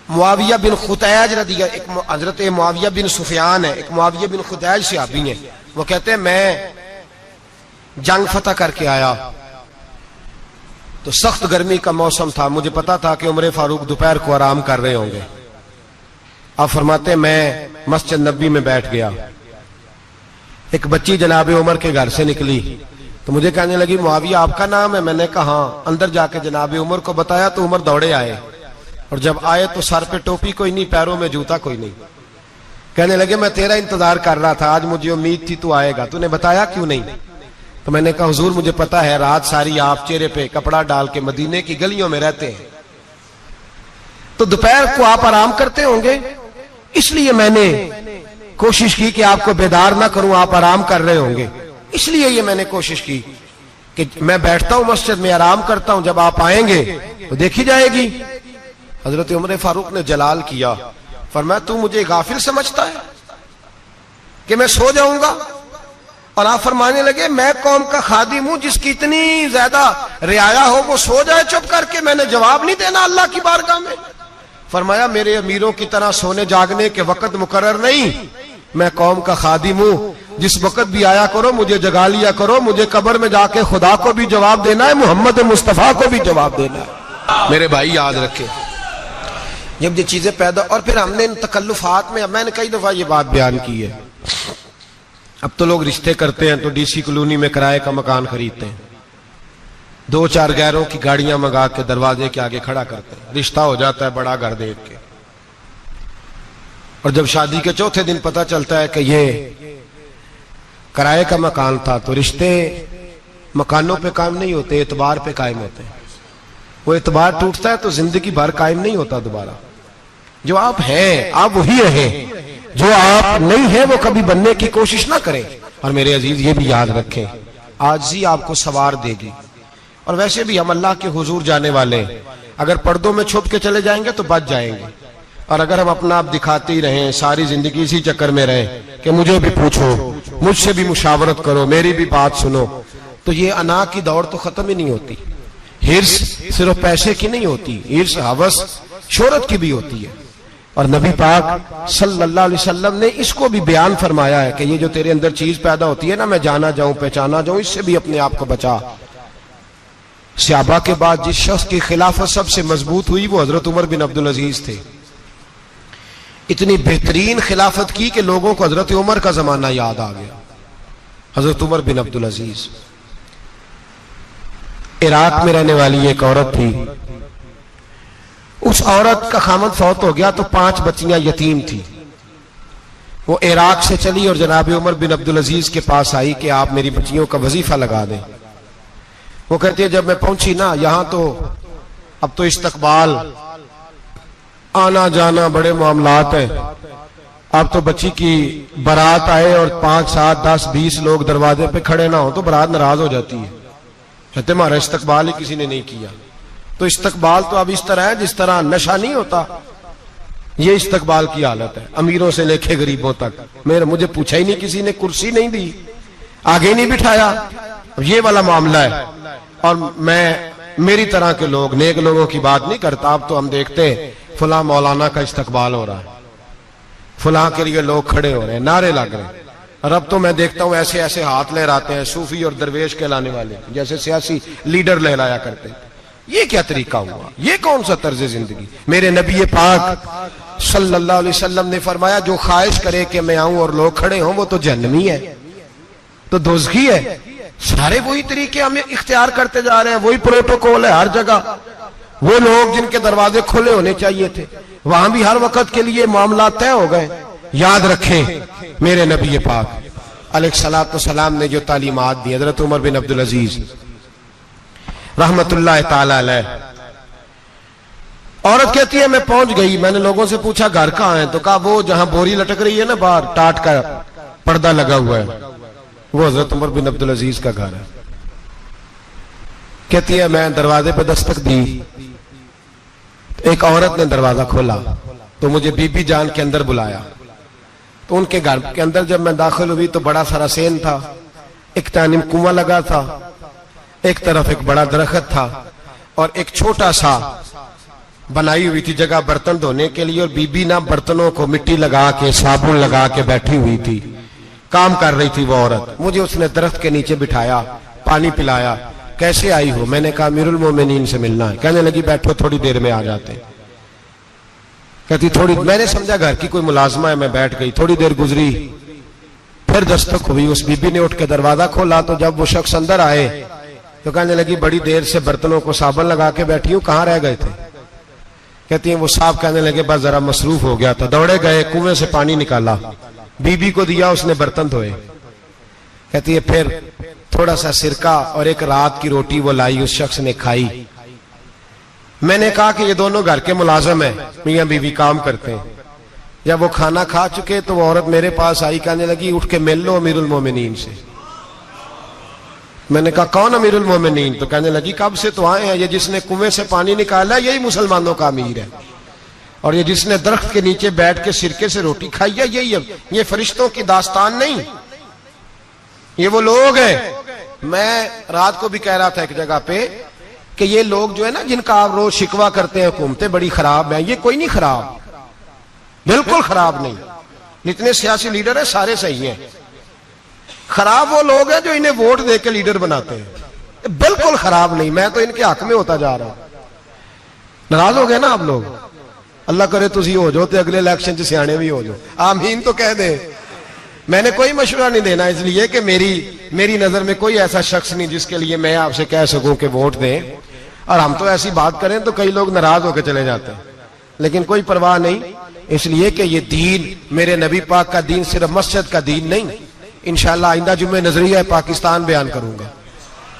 मुआविया बिन खुतैज रदिया, एक हजरत मुआविया बिन सुफियान है, एक मुआविया बिन खुतैज सहाबी है, वो कहते हैं मैं जंग फतह करके आया तो सख्त गर्मी का मौसम था, मुझे पता था कि उमर फारूक दोपहर को आराम कर रहे होंगे। आप फरमाते मैं मस्जिद नबी में बैठ गया, एक बच्ची जनाब उमर के घर से निकली तो मुझे कहने लगी मुआविया आपका नाम है? मैंने कहा हाँ। अंदर जाके जनाब उमर को बताया तो उमर दौड़े आए, और जब आए तो सर पे टोपी कोई नहीं, पैरों में जूता कोई नहीं। कहने लगे मैं तेरा इंतजार कर रहा था, आज मुझे उम्मीद थी तू आएगा, तूने बताया क्यों नहीं? तो मैंने कहा हुजूर मुझे पता है रात सारी आप चेहरे पे कपड़ा डाल के मदीने की गलियों में रहते हैं, तो दोपहर को आप आराम करते होंगे, इसलिए मैंने कोशिश की कि आपको बेदार ना करूं, आप आराम कर रहे होंगे, इसलिए ये मैंने कोशिश की कि मैं बैठता हूं मस्जिद में आराम करता हूं, जब आप आएंगे तो देखी जाएगी। हजरत उमर फारूक ने जलाल किया, फरमाया तू मुझे गाफिल समझता है कि मैं सो जाऊंगा? और आप फरमाने लगे मैं कौम का खादिम हूं जिसकी इतनी ज्यादा रियाया हो वो सो जाए चुप करके, मैंने जवाब नहीं देना अल्लाह की बारगाह में? फरमाया मेरे अमीरों की तरह सोने जागने के वक्त मुकर्रर नहीं, मैं कौम का खादिम हूं, जिस वक्त भी आया करो मुझे जगा लिया करो, मुझे कब्र में जाके खुदा को भी जवाब देना है, मोहम्मद मुस्तफा को भी जवाब देना है। मेरे भाई याद रखे जब ये चीजें पैदा, और फिर हमने इन तकल्लुफात में, मैंने कई दफा ये बात बयान की है, अब तो लोग रिश्ते करते हैं तो डीसी कॉलोनी में किराए का मकान खरीदते हैं, 2-4 गैरों की गाड़ियां मंगा के दरवाजे के आगे खड़ा करते हैं, रिश्ता हो जाता है बड़ा घर देख के, और जब शादी के चौथे दिन पता चलता है कि ये किराए का मकान था, तो रिश्ते मकानों पे कायम नहीं होते, एतबार पे कायम होते हैं। वो एतबार टूटता है तो जिंदगी भर कायम नहीं होता दोबारा। जो आप हैं आप वही रहें, जो आप नहीं है वो कभी बनने की कोशिश ना करें। और मेरे अजीज ये भी याद रखें आजिज़ी आपको सवार देगी, और वैसे भी हम अल्लाह के हुजूर जाने वाले, अगर पर्दों में छुप के चले जाएंगे तो बच जाएंगे, और अगर हम अपना आप दिखाते ही रहें, सारी जिंदगी इसी चक्कर में रहें कि मुझे भी पूछो, मुझसे भी मुशावरत करो, मेरी भी बात सुनो, तो ये अना की दौड़ तो खत्म ही नहीं होती। हिर्स सिर्फ पैसे की नहीं होती, हिर्स हवस शोहरत की भी होती है। और नबी पाक सल्लल्लाहु अलैहि वसल्लम ने इसको भी बयान फरमाया है कि ये जो तेरे अंदर चीज पैदा होती है ना, मैं जाना जाऊं पहचाना जाऊं, इससे भी अपने आप को बचा। सहाबा के बाद जिस शख्स की खिलाफत सबसे मजबूत हुई वो हजरत उमर बिन अब्दुल अजीज थे। इतनी बेहतरीन खिलाफत की कि लोगों को हजरत उमर का जमाना याद आ गया। हजरत उमर बिन अब्दुल अजीज इराक में रहने वाली एक औरत थी। उस औरत का खामद फौत हो गया तो 5 बच्चियां यतीम थी। वो इराक से चली और जनाब उमर बिन अब्दुल अजीज के पास आई कि आप मेरी बच्चियों का वजीफा लगा दें। वो कहती है जब मैं पहुंची ना, यहां तो अब तो इस्तकबाल, आना जाना बड़े मामलात है। अब तो बच्ची की बारात आए और 5, 7, 10, 20 लोग दरवाजे पे खड़े ना हो तो बारात नाराज हो जाती है, कहते हमारा इस्तकबाल ही किसी ने नहीं किया। तो इस्तकबाल तो अब इस तरह है जिस तरह नशा नहीं होता, ये इस्तकबाल की हालत है, अमीरों से लेके गरीबों तक। मुझे पूछा ही नहीं किसी ने, कुर्सी नहीं दी, आगे नहीं बिठाया, ये वाला मामला है। और मैं मेरी तरह के लोग, नेक लोगों की बात नहीं करता। अब तो हम देखते हैं फुला मौलाना का इस्तकबाल हो रहा है, फुला के लिए लोग खड़े हो रहे हैं, नारे लग रहे हैं। और अब तो मैं देखता हूं ऐसे ऐसे हाथ लहराते हैं सूफी और दरवेश कहलाने वाले, जैसे सियासी लीडर लहराया करते। ये क्या तरीका हुआ? ये कौन सा तर्ज जिंदगी? मेरे नबी पाक सल्लल्लाहु अलैहि वसल्लम ने फरमाया जो ख्वाहिश करे कि मैं आऊं और लोग खड़े हों वो तो जहन्नमी है, तो दोज़खी है। सारे वही तरीके हम इख्तियार करते जा रहे हैं, वही प्रोटोकॉल है हर जगह। वो लोग जिनके दरवाजे खुले होने चाहिए थे वहां भी हर वक्त के लिए मामला तय हो गए। याद रखें मेरे नबी पाक अलैहिस्सलातु सलाम ने जो तालीमात दी, हजरत उमर बिन अब्दुल अजीज रहमतुल्लाह ताला अलैह। औरत कहती है मैं पहुंच गई, मैंने लोगों से पूछा घर कहां है, तो कहा वो जहां बोरी लटक रही है ना बाहर, टाट का पर्दा लगा हुआ है, वो हजरत उमर बिन अब्दुल अजीज का घर है। कहती है मैं दरवाजे पर दस्तक दी, एक औरत ने दरवाजा खोला तो मुझे बीबी जान के अंदर बुलाया। तो उनके घर के अंदर जब मैं दाखिल हुई तो बड़ा सारा सेन था, एक तानिम कुआं लगा था, एक तरफ एक बड़ा दरख्त था और एक छोटा सा बनाई हुई थी जगह बर्तन धोने के लिए। और बीबी ना बर्तनों को मिट्टी लगा के साबुन लगा के बैठी हुई थी, काम कर रही थी वो औरत। मुझे उसने दरख्त के नीचे बिठाया, पानी पिलाया। कैसे आई हो? मैंने कहा अमीरुल मोमिनीन से मिलना है। कहने लगी बैठो थोड़ी देर में आ जाते। कहती थोड़ी, मैंने समझा घर की कोई मुलाजमा है, मैं बैठ गई। थोड़ी देर गुजरी, फिर दस्तक हुई, उस बीबी ने उठ के दरवाजा खोला। तो जब वो शख्स अंदर आए तो कहने लगी बड़ी देर से बर्तनों को साबुन लगा के बैठी हूं, कहां रह गए थे? कहती है वो साहब कहने लगे बस जरा मसरूफ हो गया था, दौड़े गए, कुएं से पानी निकाला, बीबी को दिया, उसने बर्तन धोए। कहती है फिर थोड़ा सा सिरका और एक रात की रोटी वो लाई, उस शख्स ने खाई। मैंने कहा कि ये दोनों घर के मुलाजम है, मियां बीवी काम करते हैं। जब वो खाना खा चुके तो वो औरत मेरे पास आई, कहने लगी उठ के मिल लो अमीरुल मोमिनीन से। मैंने कहा कौन अमीरुल मोमिनीन? तो कहने लगी कब से तो आए हैं, ये जिसने कुएं से पानी निकाला यही मुसलमानों का अमीर है, और ये जिसने दरख्त के नीचे बैठ के सिरके से रोटी खाई है यही है। ये फरिश्तों की दास्तान नहीं, ये वो लोग हैं। मैं रात को भी कह रहा था एक जगह पे कि ये लोग जो है ना जिनका आप रोज शिकवा करते हैं हुकूमतें बड़ी खराब हैं, ये कोई नहीं खराब, बिल्कुल खराब नहीं। जितने सियासी लीडर है सारे सही हैं। खराब वो लोग हैं जो इन्हें वोट दे के लीडर बनाते हैं, बिल्कुल खराब नहीं। मैं तो इनके हक में होता जा रहा हूं। नाराज हो गए ना आप लोग? अल्लाह करे तुसी हो जाओ तो अगले इलेक्शन च सियाने भी हो जाओ, आमीन तो कह दे। मैंने कोई मशवरा नहीं देना, इसलिए कि मेरी नजर में कोई ऐसा शख्स नहीं जिसके लिए मैं आपसे कह सकूं कि वोट दें। और हम तो ऐसी बात करें तो कई लोग नाराज होकर चले जाते हैं, लेकिन कोई परवाह नहीं, इसलिए कि ये दीन मेरे नबी पाक का दीन सिर्फ मस्जिद का दीन नहीं। इंशाअल्लाह आइंदा जुम्मे नजरिया पाकिस्तान बयान करूंगा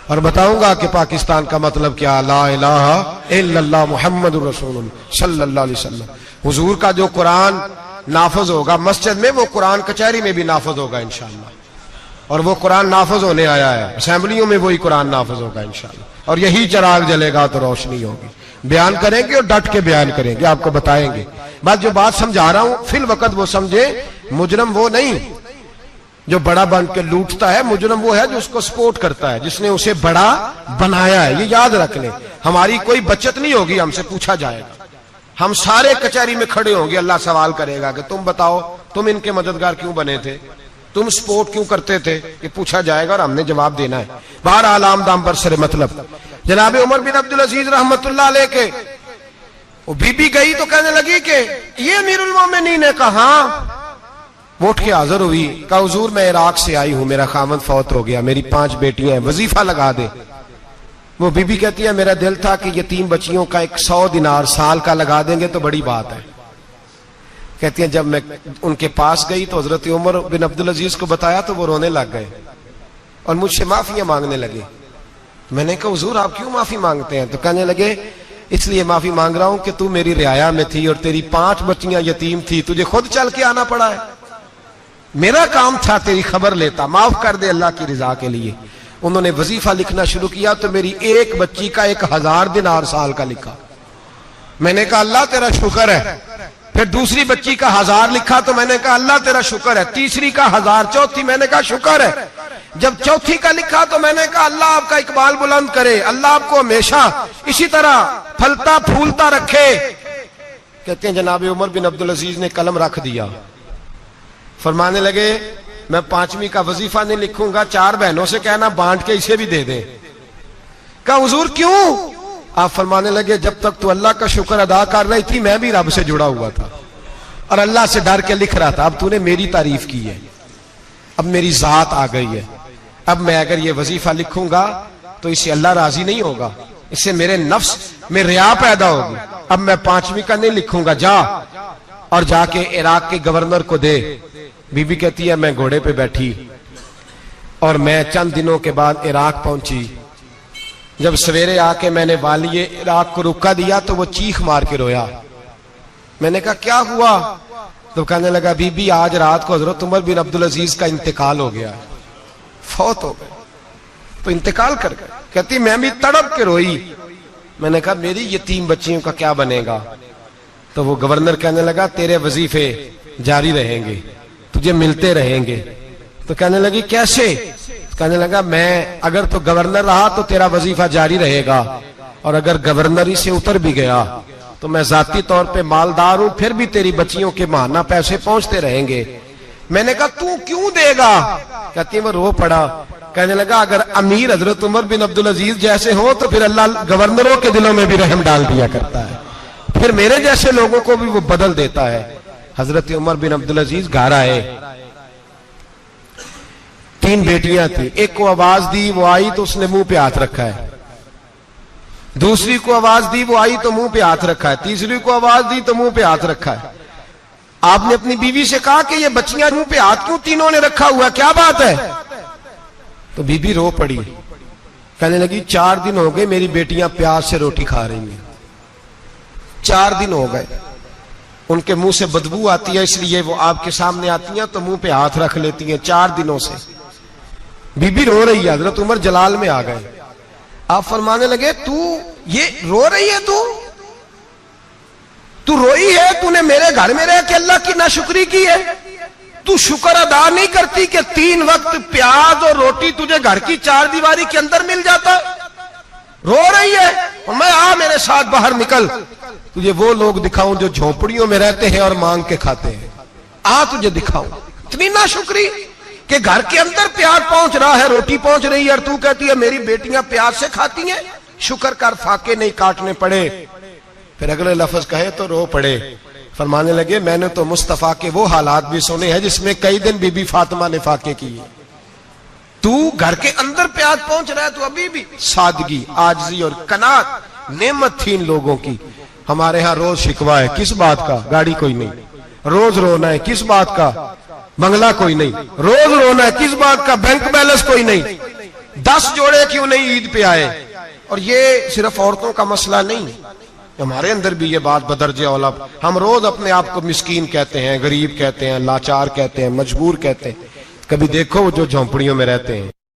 और बताऊंगा कि पाकिस्तान का मतलब क्या, ला इलाहा इल्लल्लाह मुहम्मदुर रसूलुल्लाह सल्लल्लाहु अलैहि वसल्लम। हुजूर का जो कुरान नाफज होगा मस्जिद में, वो कुरान कचहरी में भी नाफज होगा इंशाअल्लाह। और वो कुरान नाफज होने आया है, असेंबलियों में वही कुरान नाफज होगा इंशाअल्लाह। और यही चिराग जलेगा तो रोशनी होगी। बयान करेंगे और डट के बयान करेंगे, आपको बताएंगे। बस जो बात समझा रहा हूं फिल वक्त वो समझे, मुजरम वो नहीं जो बड़ा बन के लूटता है, मुजरम वो है जो उसको सपोर्ट करता है, जिसने उसे बड़ा बनाया है। ये याद रख लें, हमारी कोई बचत नहीं होगी, हमसे पूछा जाएगा। हम सारे कचहरी में खड़े होंगे, अल्लाह सवाल करेगा कि तुम बताओ तुम इनके मददगार क्यों बने थे, तुम सपोर्ट क्यों करते थे, ये पूछा जाएगा और हमने जवाब देना है। बहरहाल आमदाम पर सरे मतलब जनाब उमर बिन अब्दुल अजीज रहमतुल्लाह अलैह के वो बीबी गई तो कहने लगी कि ये अमीरुल मोमिनीन ने कहा, वो उठ के हाजिर हुई, कहा हुजूर मैं इराक से आई हूं, मेरा खामद फौत हो गया, मेरी 5 बेटियां हैं, वजीफा लगा दे। वो बीबी कहती है मेरा दिल था कि यतीम बच्चियों का 100 दिनार साल का लगा देंगे तो बड़ी बात है। कहती है जब मैं उनके पास गई तो हजरत उमर बिन अब्दुल अजीज को बताया तो वो रोने लग गए और मुझसे माफियां मांगने लगे। मैंने कहा हुजूर आप क्यों माफी मांगते हैं? तो कहने लगे इसलिए माफी मांग रहा हूं कि तू मेरी रियाया में थी और तेरी 5 बच्चियां यतीम थी, तुझे खुद चल के आना पड़ा है। मेरा काम था तेरी खबर लेता, माफ कर दे अल्लाह की रिजा के लिए। उन्होंने वजीफा लिखना शुरू किया तो मेरी एक बच्ची का 1000 दिनार साल का लिखा। मैंने कहा अल्लाह तेरा शुक्र है। फिर दूसरी बच्ची का 1000 लिखा तो मैंने कहा अल्लाह तेरा शुक्र है। तीसरी का 1000, चौथी मैंने कहा शुक्र है। जब चौथी का लिखा तो मैंने कहा अल्लाह आपका इकबाल बुलंद करे, अल्लाह आपको हमेशा इसी तरह फलता फूलता रखे। कहते हैं जनाब उमर बिन अब्दुल अजीज ने कलम रख दिया, फरमाने लगे मैं 5वीं का वजीफा नहीं लिखूंगा, 4 बहनों से कहना बांट के इसे भी दे दे। कहा हुजूर क्यों? आप फरमाने लगे जब तक तू अल्लाह का शुक्र अदा कर रही थी मैं भी रब से जुड़ा हुआ था और अल्लाह से डर के लिख रहा था। अब तूने मेरी तारीफ की है, अब मेरी जात आ गई है, अब मैं अगर ये वजीफा लिखूंगा तो इससे अल्लाह राजी नहीं होगा, इससे मेरे नफ्स में रिया पैदा होगी। अब मैं 5वीं का नहीं लिखूंगा, जा और जाके इराक के गवर्नर को दे। बीबी कहती है मैं घोड़े पे बैठी और मैं चंद दिनों के बाद इराक पहुंची। जब सवेरे आके मैंने वालिये इराक को रुका दिया तो वो चीख मार के रोया। मैंने कहा क्या हुआ? तो कहने लगा बीबी आज रात को हजरत उमर बिन अब्दुल अजीज का इंतकाल हो गया, फौत हो गए, तो इंतकाल कर गए। कहती मैं भी तड़प के रोई। मैंने कहा मेरी यतीम बच्चियों का क्या बनेगा? तो वो गवर्नर कहने लगा तेरे वजीफे जारी रहेंगे, तुझे मिलते रहेंगे। तो कहने लगी कैसे? कहने लगा मैं अगर तो गवर्नर रहा तो तेरा वजीफा जारी रहेगा और अगर गवर्नरी से उतर भी गया तो मैं जाती तौर पे मालदार हूं, फिर भी तेरी बच्चियों के माहाना पैसे पहुंचते रहेंगे। मैंने कहा तू क्यों देगा? कहती वो रो पड़ा। कहने लगा अगर अमीर हजरत उमर बिन अब्दुल अजीज जैसे हो तो फिर अल्लाह गवर्नरों के दिलों में भी रहम डाल दिया करता है, फिर मेरे जैसे लोगों को भी वो बदल देता है। हजरत उमर बिन अब्दुल अजीज घर आए, 3 बेटियां थी। एक को आवाज दी वो आई तो उसने मुंह पे हाथ रखा है, दूसरी को आवाज दी वो आई तो मुंह पे हाथ रखा है, तीसरी को आवाज दी तो मुंह पे हाथ रखा है। आपने अपनी बीवी से कहा कि ये बच्चियां मुंह पे हाथ क्यों तीनों ने रखा हुआ, क्या बात है? तो बीबी रो पड़ी, कहने लगी 4 दिन हो गए मेरी बेटियां प्यास से रोटी खा रही हैं, 4 दिन हो गए, उनके मुंह से बदबू आती है इसलिए वो आपके सामने आती हैं तो मुंह पे हाथ रख लेती हैं 4 दिनों से। बीबी रो रही है, हजरत उमर जलाल में आ गए। आप फरमाने लगे तू ये रो रही है, तू रोई है, तूने मेरे घर में रह के अल्लाह की नाशुक्री की है, तू शुक्र अदा नहीं करती कि 3 वक्त प्याज और रोटी तुझे घर की 4 दीवारी के अंदर मिल जाता? रो रही है और मैं आ मेरे साथ बाहर निकल, तुझे वो लोग दिखाऊं जो झोपड़ियों में रहते हैं और मांग के खाते हैं, आ तुझे दिखाऊं। इतनी नाशुक्री कि घर के अंदर प्याज पहुंच रहा है, रोटी पहुंच रही है और तू कहती है मेरी बेटियां प्याज से खाती हैं, शुक्र कर फाके नहीं काटने पड़े। फिर अगले लफ्ज कहे तो रो पड़े। फरमाने लगे मैंने तो मुस्तफा के वो हालात भी सुने हैं जिसमें कई दिन बीबी फातिमा ने फाके किए, तू घर के अंदर प्याज पहुंच रहा है, तू अभी भी। सादगी, आजिज़ी और कनात नेमत थी इन लोगों की। हमारे यहाँ रोज शिकवा है, किस बात का? गाड़ी कोई नहीं। रोज रोना है, किस बात का? बंगला कोई नहीं। रोज रोना है, किस बात का? बैंक बैलेंस कोई नहीं। 10 जोड़े क्यों नहीं ईद पे आए? और ये सिर्फ औरतों का मसला नहीं, हमारे अंदर भी ये बात बदर्जे औला। हम रोज अपने आप को मिस्कीन कहते हैं, गरीब कहते हैं, लाचार कहते हैं, मजबूर कहते हैं। कभी देखो जो झोंपड़ियों में रहते हैं